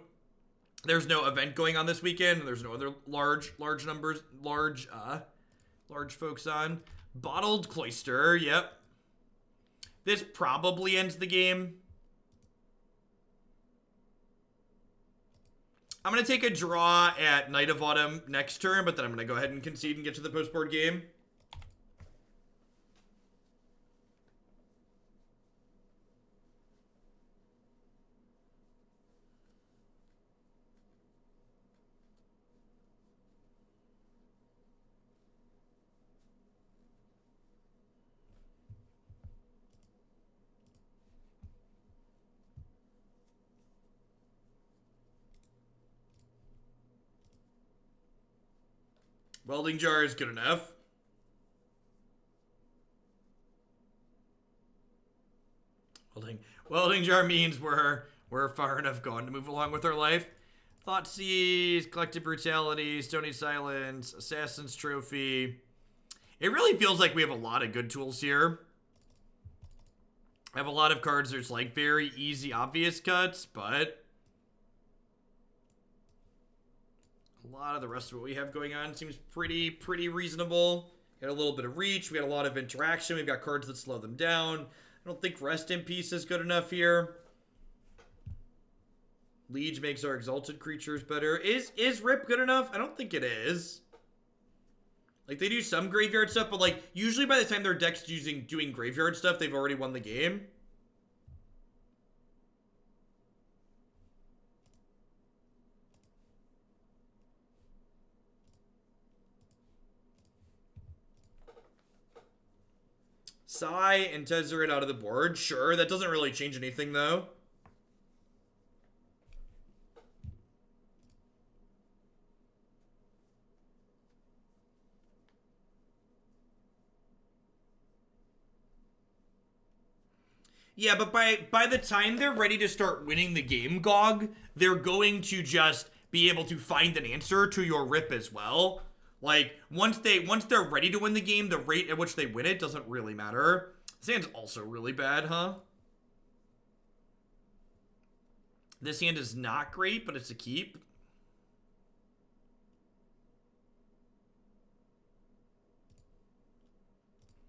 event going on this weekend, and there's no other large folks on. Bottled Cloister, yep. This probably ends the game. I'm going to take a draw at Knight of Autumn next turn, but then I'm going to go ahead and concede and get to the post-board game. Welding jar is good enough. Welding jar means we're far enough gone to move along with our life. Thoughtseize, Collective Brutality, Stony Silence, Assassin's Trophy. It really feels like we have a lot of good tools here. I have a lot of cards there's like very easy, obvious cuts, but a lot of the rest of what we have going on seems pretty reasonable. Got a little bit of reach. We got a lot of interaction. We've got cards that slow them down. I don't think Rest in Peace is good enough here. Liege makes our exalted creatures better. Is Rip good enough? I don't think it is. Like, they do some graveyard stuff, but like usually by the time their deck's doing graveyard stuff, they've already won the game. Sai and Tezzeret out of the board. Sure, that doesn't really change anything, though. Yeah, but by the time they're ready to start winning the game, GOG, they're going to just be able to find an answer to your Rip as well. Like, once they're ready to win the game, the rate at which they win it doesn't really matter. This hand's also really bad, huh? This hand is not great, but it's a keep.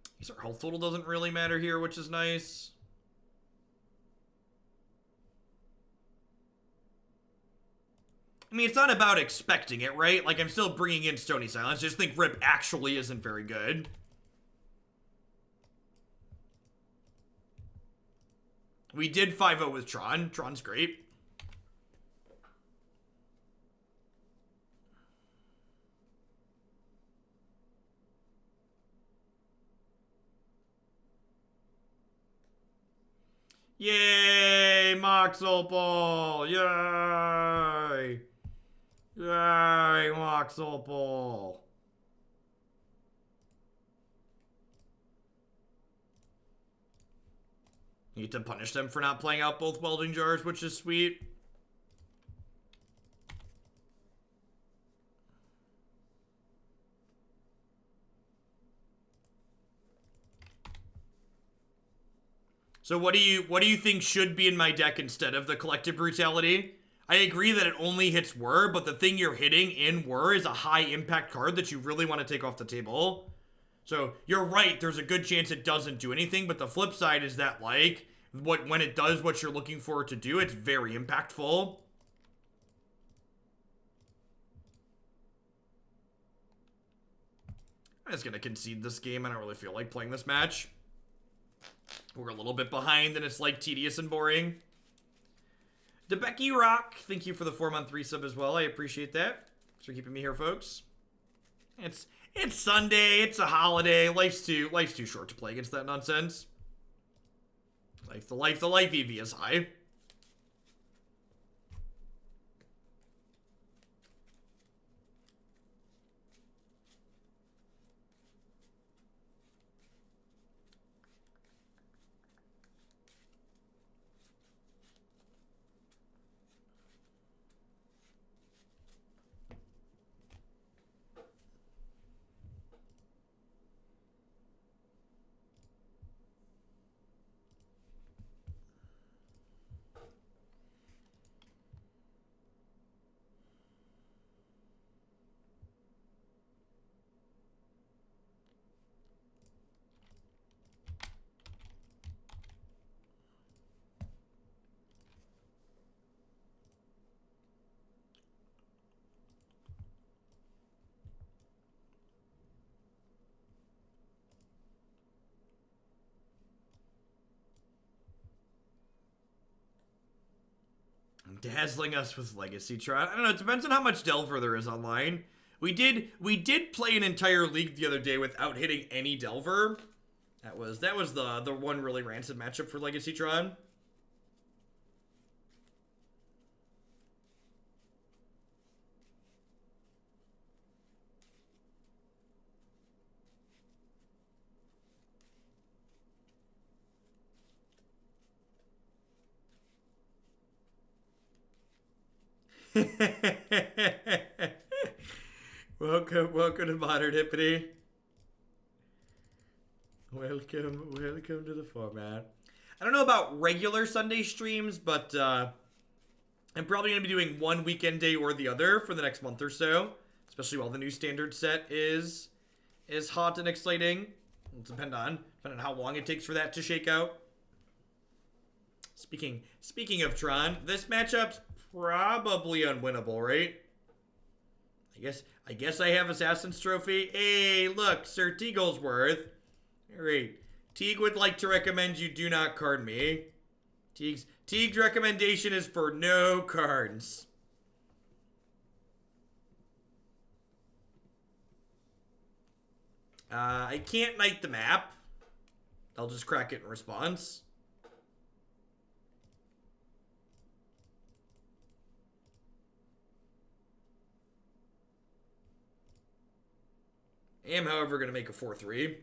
I guess our health total doesn't really matter here, which is nice. I mean, it's not about expecting it, right? Like, I'm still bringing in Stony Silence. I just think Rip actually isn't very good. We did 5-0 with Tron. Tron's great. Yay, Mox Opal! Yay! Yay, Mox Opal! Need to punish them for not playing out both welding jars, which is sweet. So what do you think should be in my deck instead of the Collective Brutality? I agree that it only hits Whir, but the thing you're hitting in Whir is a high impact card that you really want to take off the table. So you're right, there's a good chance it doesn't do anything, but the flip side is that like when it does what you're looking for it to do, it's very impactful. I'm just gonna concede this game. I don't really feel like playing this match. We're a little bit behind and it's like tedious and boring. DeBecky Rock, thank you for the 4-month resub as well. I appreciate that. Thanks for keeping me here, folks. It's Sunday, it's a holiday. Life's too short to play against that nonsense. The life EV is high. Dazzling us with Legacy Tron. I don't know, it depends on how much Delver there is online. We did play an entire league the other day without hitting any Delver. That was the one really rancid matchup for Legacy Tron. welcome to Modern Hippity. Welcome to the format. I don't know about regular Sunday streams, but I'm probably going to be doing one weekend day or the other for the next month or so, especially while the new standard set is hot and exciting. It'll depend on how long it takes for that to shake out. Speaking of Tron, this matchup's probably unwinnable, right? I guess I have Assassin's Trophy. Hey, look, Sir Teaglesworth. All right. Teeg would like to recommend you do not card me. Teeg's recommendation is for no cards. I can't knight the map. I'll just crack it in response. I am, however, going to make a 4-3.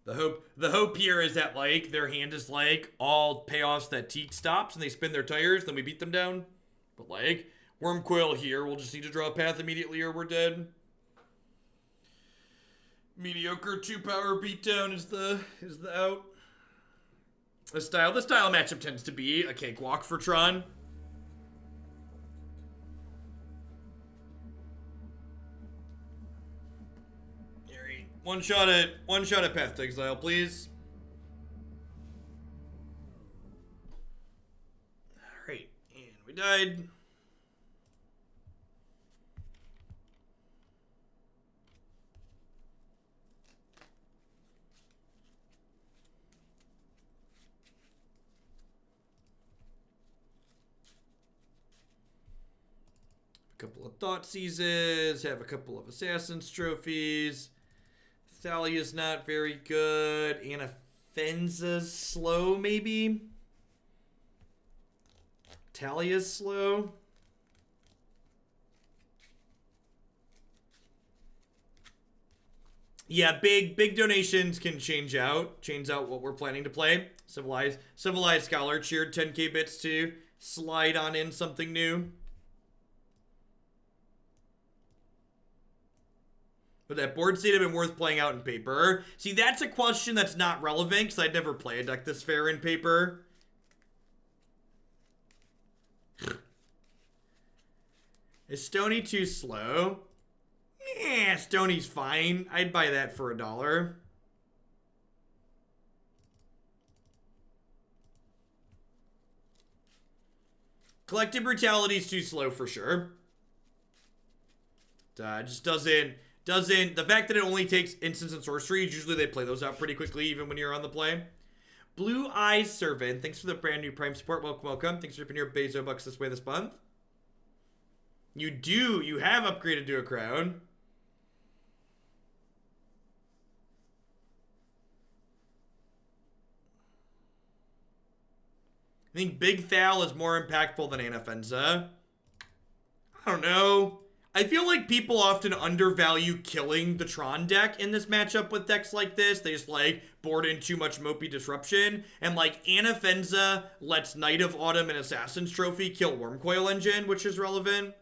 The hope here is that, like, their hand is, like, all payoffs that Teeg stops and they spin their tires, then we beat them down. But, like, Wormcoil here, we'll just need to draw a path immediately or we're dead. Mediocre 2-power beatdown is the out. The style matchup tends to be a cakewalk for Tron. One shot at Path to Exile, please. Alright, and we died. A couple of Thoughtseizes, have a couple of Assassin's Trophies. Thalia's not very good. Anafenza's slow, maybe? Thalia's slow. Yeah, big donations can change out what we're planning to play. Civilized Scholar cheered 10k bits to slide on in something new. But that board state have been worth playing out in paper. See, that's a question that's not relevant, because I'd never play a deck this fair in paper. Is Stony too slow? Yeah, Stony's fine. I'd buy that for $1. Collective Brutality's too slow for sure. Just doesn't... The fact that it only takes instants and sorceries, usually they play those out pretty quickly, even when you're on the play. Blue Eyes Servant, thanks for the brand new Prime support. Welcome. Thanks for ripping your Bezo bucks this way this month. You have upgraded to a crown. I think Big Thal is more impactful than Anafenza. I don't know. I feel like people often undervalue killing the Tron deck in this matchup with decks like this. They just, like, board in too much mopey disruption. And, like, Anafenza lets Knight of Autumn and Assassin's Trophy kill Wormcoil Engine, which is relevant.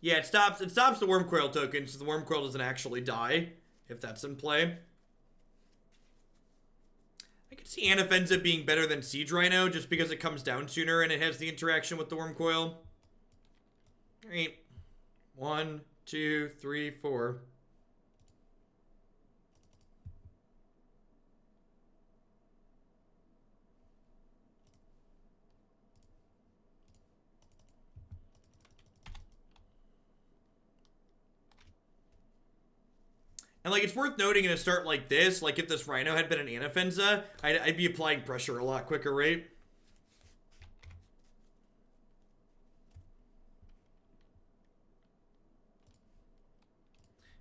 Yeah, it stops the Wormcoil token, so the Wormcoil doesn't actually die, if that's in play. I could see Anafenza being better than Siege Rhino, just because it comes down sooner and it has the interaction with the Wormcoil. Alright. 1, 2, 3, 4. And, like, it's worth noting in a start like this, like, if this Rhino had been an Anafenza, I'd be applying pressure a lot quicker, right?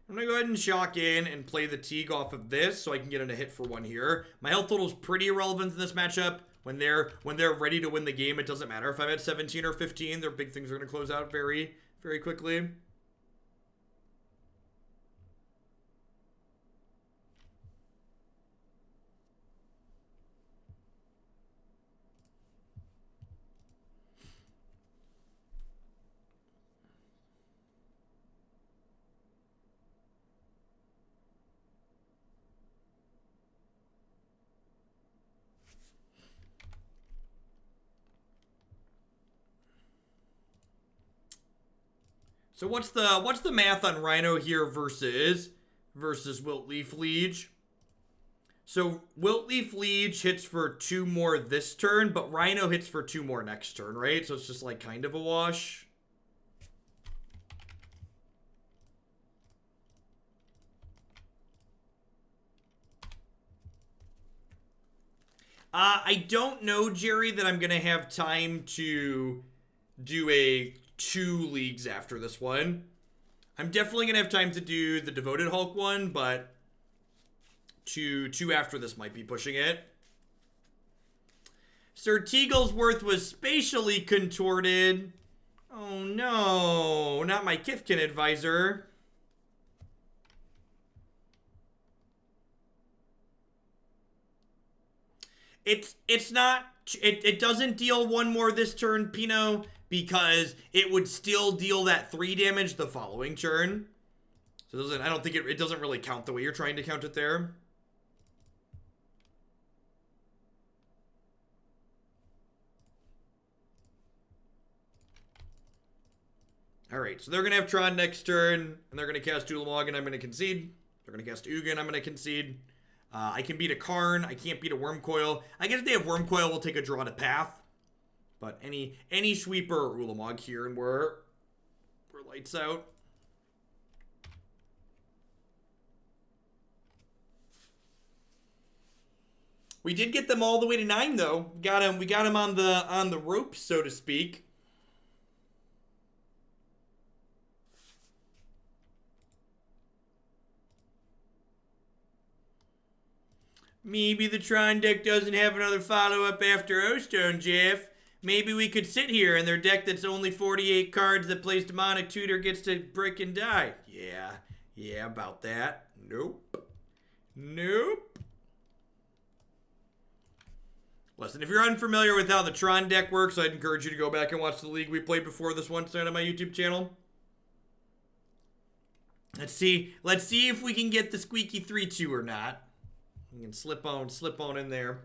I'm going to go ahead and shock in and play the Teeg off of this so I can get in a hit for 1 here. My health total is pretty irrelevant in this matchup. when they're ready to win the game, it doesn't matter if I'm at 17 or 15. Their big things are going to close out very, very quickly. So what's the math on Rhino here versus Wilt-Leaf Liege? So Wilt-Leaf Liege hits for 2 more this turn, but Rhino hits for 2 more next turn, right? So it's just like kind of a wash. I don't know, Jerry, that I'm gonna have time to do a 2 leagues after this one. I'm definitely gonna have time to do the Devoted Hulk one, but two after this might be pushing it. Sir Teaglesworth was spatially contorted. Oh no, not my Kithkin advisor. It's not, it doesn't deal 1 more this turn, Pino, because it would still deal that 3 damage the following turn. So it doesn't, I don't think it doesn't really count the way you're trying to count it there. All right, so they're going to have Tron next turn, and they're going to cast Ulamog, and I'm going to concede. They're going to cast Ugin, I'm going to concede. I can beat a Karn. I can't beat a Wormcoil. I guess if they have Wormcoil, we'll take a Draw to Path. But any Sweeper or Ulamog here, and we're lights out. We did get them all the way to 9, though. We got him on the ropes, so to speak. Maybe the Tron deck doesn't have another follow-up after O-Stone, Jeff. Maybe we could sit here and their deck that's only 48 cards that plays Demonic Tutor gets to brick and die. Yeah, about that. Nope. Listen, if you're unfamiliar with how the Tron deck works, I'd encourage you to go back and watch the league we played before this one tonight on my YouTube channel. Let's see if we can get the squeaky 3-2 or not. You can slip on in there.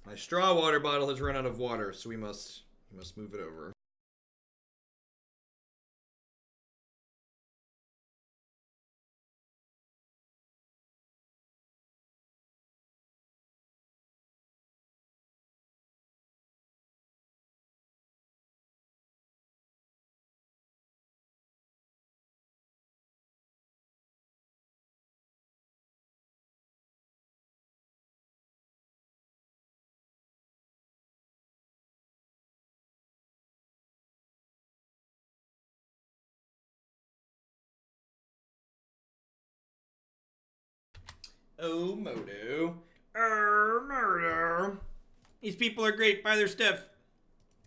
My straw water bottle has run out of water, so we must move it over. Oh, Moto. These people are great. Buy their stuff.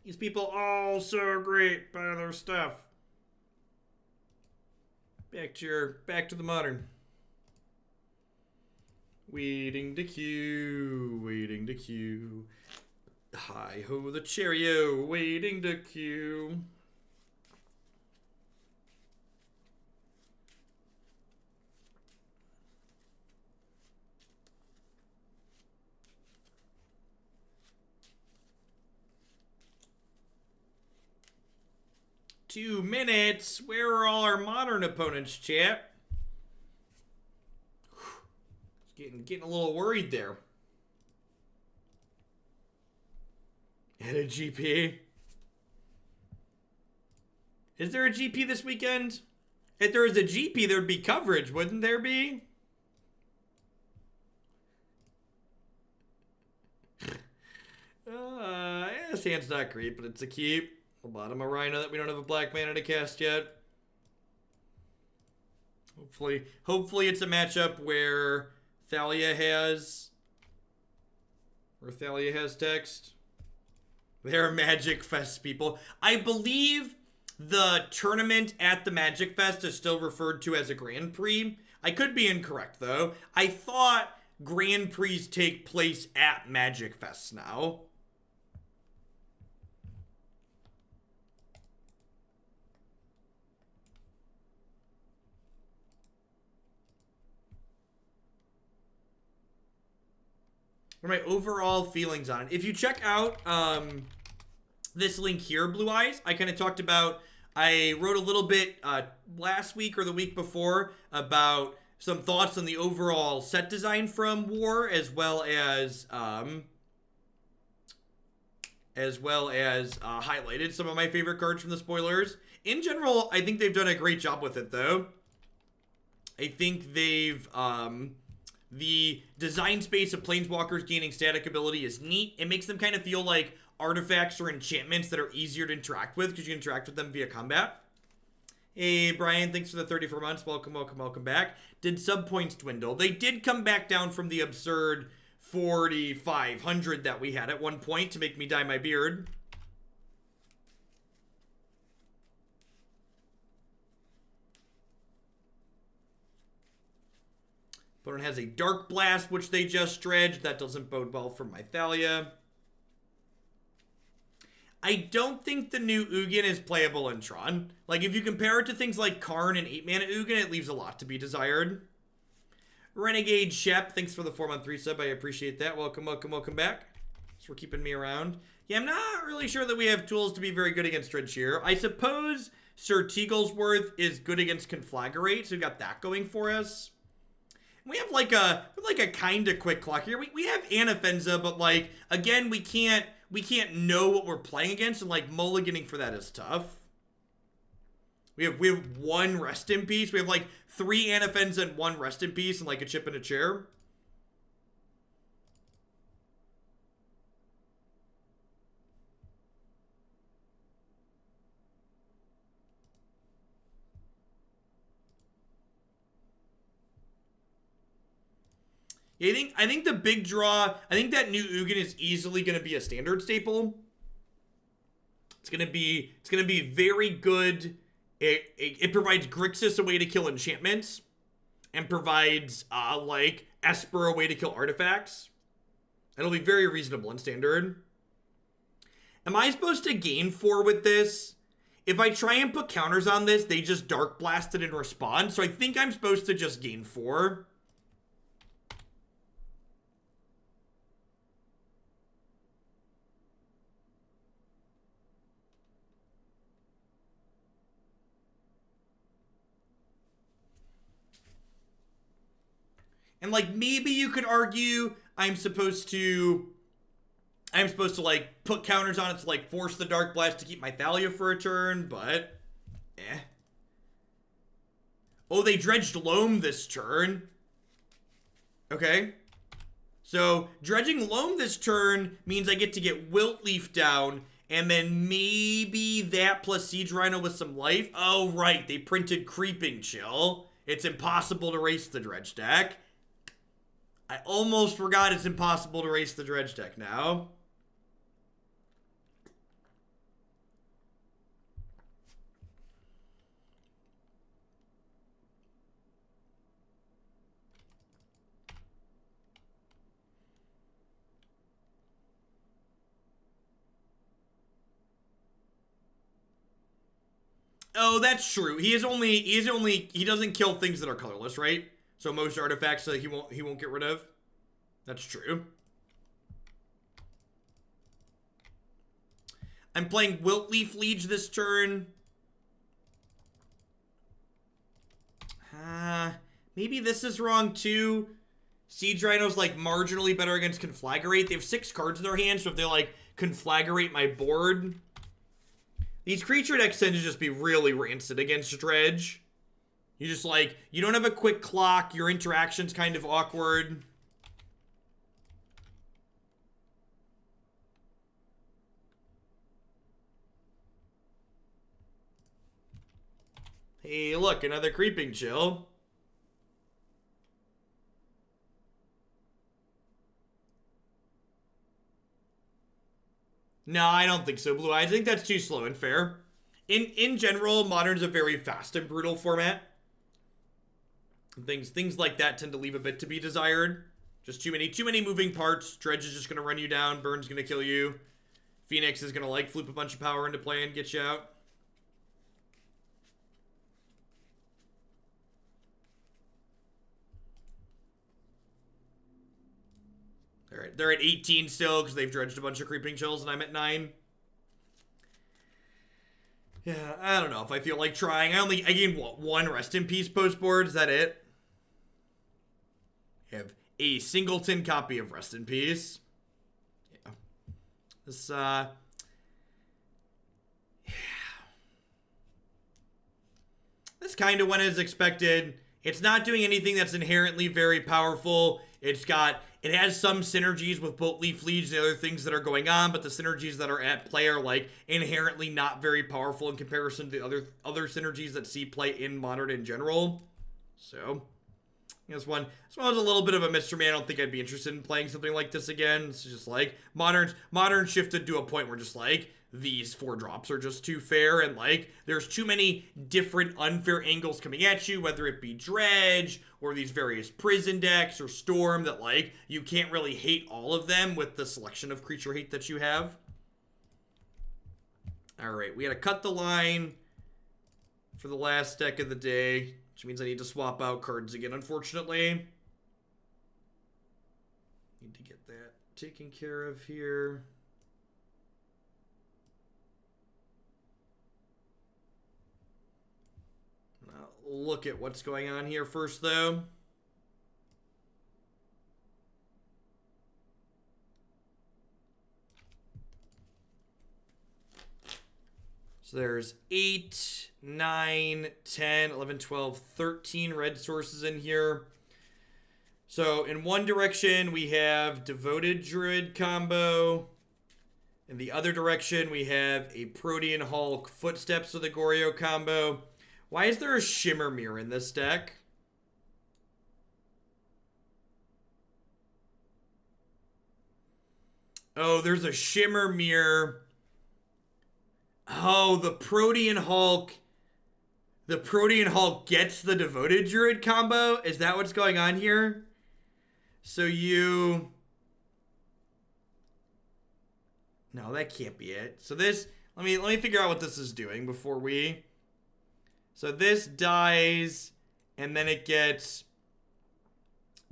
These people all so great. Buy their stuff. Back to the modern. Waiting to queue. Hi ho the chariot, waiting to queue. Two minutes. Where are all our modern opponents, chat? Getting a little worried there. At a GP. Is there a GP this weekend? If there was a GP, there'd be coverage, wouldn't there be? This hand's not great, but it's a keep. The bottom of Rhino that we don't have a black mana to cast yet. Hopefully it's a matchup where Thalia has text. They're Magic Fest people. I believe the tournament at the Magic Fest is still referred to as a Grand Prix. I could be incorrect though. I thought Grand Prix take place at Magic Fest now. What are my overall feelings on it? If you check out this link here, Blue Eyes, I kind of talked about, I wrote a little bit last week or the week before about some thoughts on the overall set design from War, as well as highlighted some of my favorite cards from the spoilers. In general, I think they've done a great job with it, though. I think they've the design space of Planeswalkers gaining static ability is neat. It makes them kind of feel like artifacts or enchantments that are easier to interact with because you can interact with them via combat. Hey, Brian, thanks for the 34 months. Welcome, welcome, welcome back. Did sub points dwindle? They did come back down from the absurd 4,500 that we had at one point to make me dye my beard. Opponent has a Dark Blast, which they just dredged. That doesn't bode well for my Thalia. I don't think the new Ugin is playable in Tron. Like, if you compare it to things like Karn and 8-mana Ugin, it leaves a lot to be desired. Renegade Shep, thanks for the 4-month resub. I appreciate that. Welcome, welcome, welcome back. Thanks for keeping me around. Yeah, I'm not really sure that we have tools to be very good against Dredge here. I suppose Sir Teaglesworth is good against Conflagrate, so we've got that going for us. We have like a kind of quick clock here. We have Anafenza, but like, again, we can't know what we're playing against, and like mulliganing for that is tough. We have one Rest in Peace. We have like 3 Anafenza and 1 Rest in Peace and like a chip in a chair. Yeah, I think the big draw, I think that new Ugin is easily going to be a standard staple. It's going to be very good. It provides Grixis a way to kill enchantments and provides like Esper a way to kill artifacts. It'll be very reasonable in standard. Am I supposed to gain 4 with this? If I try and put counters on this, they just Dark Blasted in response. So I think I'm supposed to just gain 4. And like maybe you could argue I'm supposed to like put counters on it to like force the Dark Blast to keep my Thalia for a turn, but eh. Oh, they dredged Loam this turn. Okay. So dredging Loam this turn means I get to get Wilt-Leaf down, and then maybe that plus Siege Rhino with some life. Oh, right. They printed Creeping Chill. It's impossible to race the dredge deck. I almost forgot it's impossible to race the dredge deck now. Oh, that's true. He doesn't kill things that are colorless, right? So most artifacts that he won't get rid of. That's true. I'm playing Wilt-Leaf Liege this turn. Maybe this is wrong too. Siege Rhino's like marginally better against Conflagrate. They have 6 cards in their hand, so if they like Conflagrate my board, these creature decks tend to just be really rancid against Dredge. You just like, you don't have a quick clock, your interaction's kind of awkward. Hey, look, another Creeping Chill. No, I don't think so, Blue Eyes. I think that's too slow and fair. In general, Modern's a very fast and brutal format. Things like that tend to leave a bit to be desired. Just too many moving parts. Dredge is just gonna run you down. Burn's gonna kill you. Phoenix is gonna like flip a bunch of power into play and get you out. Alright, they're at 18 still because they've dredged a bunch of Creeping Chills and I'm at 9. Yeah, I don't know if I feel like trying. I gained, what, 1 Rest in Peace post board? Is that it? I have a singleton copy of Rest in Peace. Yeah. This, yeah. This kind of went as expected. It's not doing anything that's inherently very powerful. It has some synergies with Wilt-Leaf Liege and the other things that are going on, but the synergies that are at play are like inherently not very powerful in comparison to the other synergies that see play in Modern in general. So, this one was a little bit of a mystery. I don't think I'd be interested in playing something like this again. It's just like Modern shifted to a point where just like these 4 drops are just too fair, and like there's too many different unfair angles coming at you, whether it be Dredge or these various prison decks or Storm, that like you can't really hate all of them with the selection of creature hate that you have. Alright, we gotta cut the line for the last deck of the day, which means I need to swap out cards again, unfortunately. Need to get that taken care of here. Look at what's going on here first, though. So there's 8, 9, 10, 11, 12, 13 red sources in here. So in one direction, we have Devoted Druid combo. In the other direction, we have a Protean Hulk Footsteps of the Goryo combo. Why is there a Shimmer Mirror in this deck? Oh, there's a Shimmer Mirror. Oh, the Protean Hulk. The Protean Hulk gets the Devoted Druid combo? Is that what's going on here? So you... No, that can't be it. So this... Let me figure out what this is doing before we... So this dies, and then it gets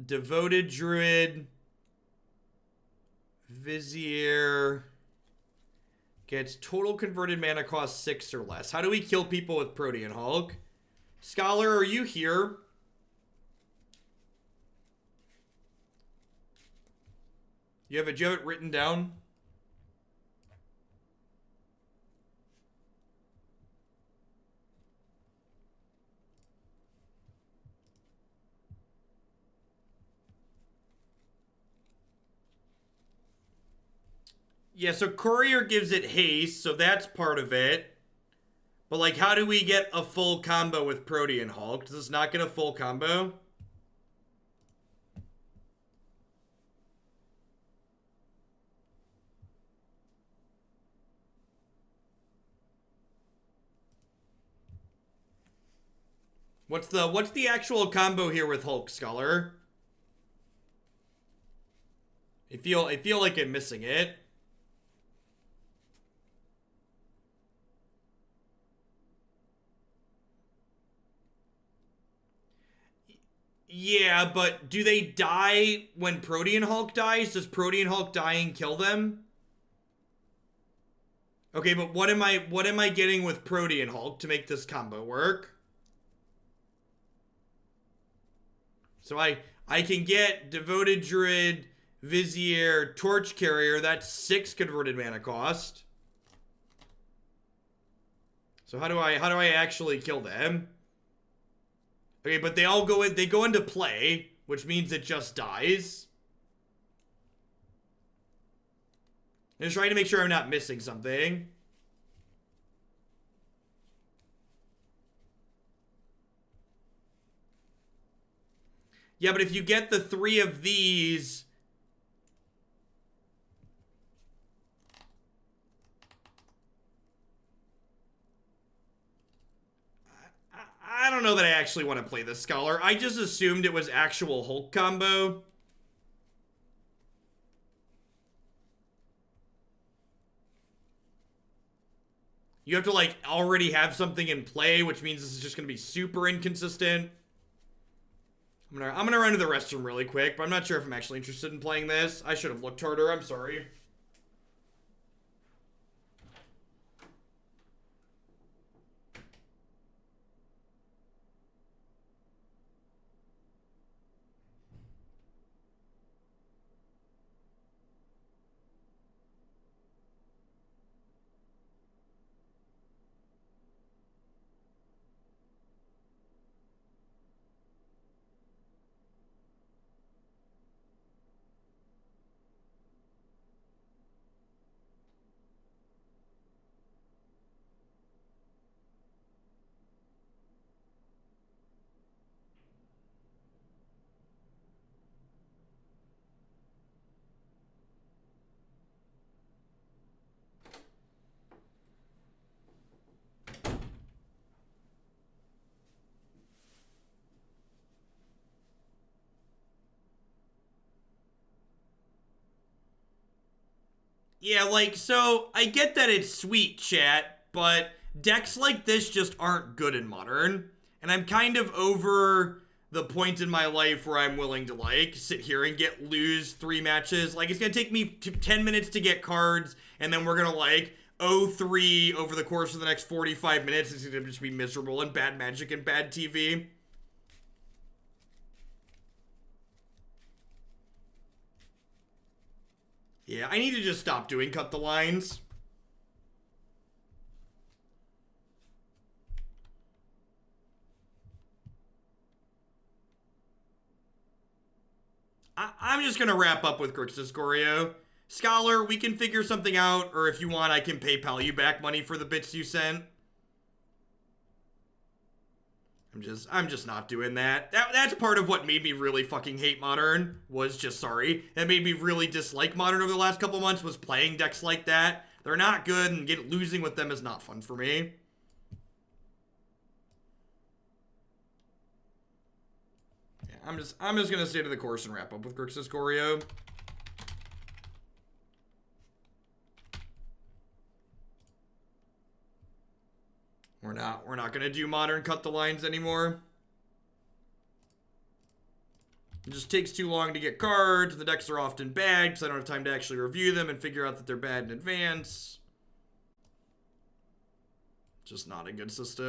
Devoted Druid, Vizier, gets total converted mana cost 6 or less. How do we kill people with Protean Hulk? Scholar, are you here? You have it written down? Yeah, so Courier gives it haste, so that's part of it. But, like, how do we get a full combo with Protean Hulk? Does this not get a full combo? What's the actual combo here with Hulk, Scholar? I feel like I'm missing it. Yeah, but do they die when Protean Hulk dies? Does Protean Hulk dying kill them? Okay, but what am I getting with Protean Hulk to make this combo work? So I can get Devoted Druid, Vizier, Torch Carrier. That's 6 converted mana cost. So how do I actually kill them? Okay, but they all go into play, which means it just dies. I'm just trying to make sure I'm not missing something. Yeah, but if you get the 3 of these... I don't know that I actually want to play this Scholar. I just assumed it was actual Hulk combo. You have to, like, already have something in play, which means this is just going to be super inconsistent. I'm gonna run to the restroom really quick, but I'm not sure if I'm actually interested in playing this. I should have looked harder. I'm sorry. Yeah, like, so, I get that it's sweet, chat, but decks like this just aren't good in Modern. And I'm kind of over the point in my life where I'm willing to, like, sit here and lose 3 matches. Like, it's gonna take me 10 minutes to get cards, and then we're gonna, like, 0-3 over the course of the next 45 minutes. It's gonna just be miserable and bad magic and bad TV. Yeah, I need to just stop doing cut the lines. I'm just gonna wrap up with Grixis Goryo. Scholar, we can figure something out, or if you want, I can PayPal you back money for the bits you sent. I'm just not doing that. That's part of what made me really fucking hate Modern, that made me really dislike Modern over the last couple months, was playing decks like that. They're not good, and losing with them is not fun for me. Yeah, I'm just gonna stay to the course and wrap up with Grixis Goryo. We're not gonna do Modern cut the lines anymore. It just takes too long to get cards. The decks are often bad because I don't have time to actually review them and figure out that they're bad in advance. Just not a good system.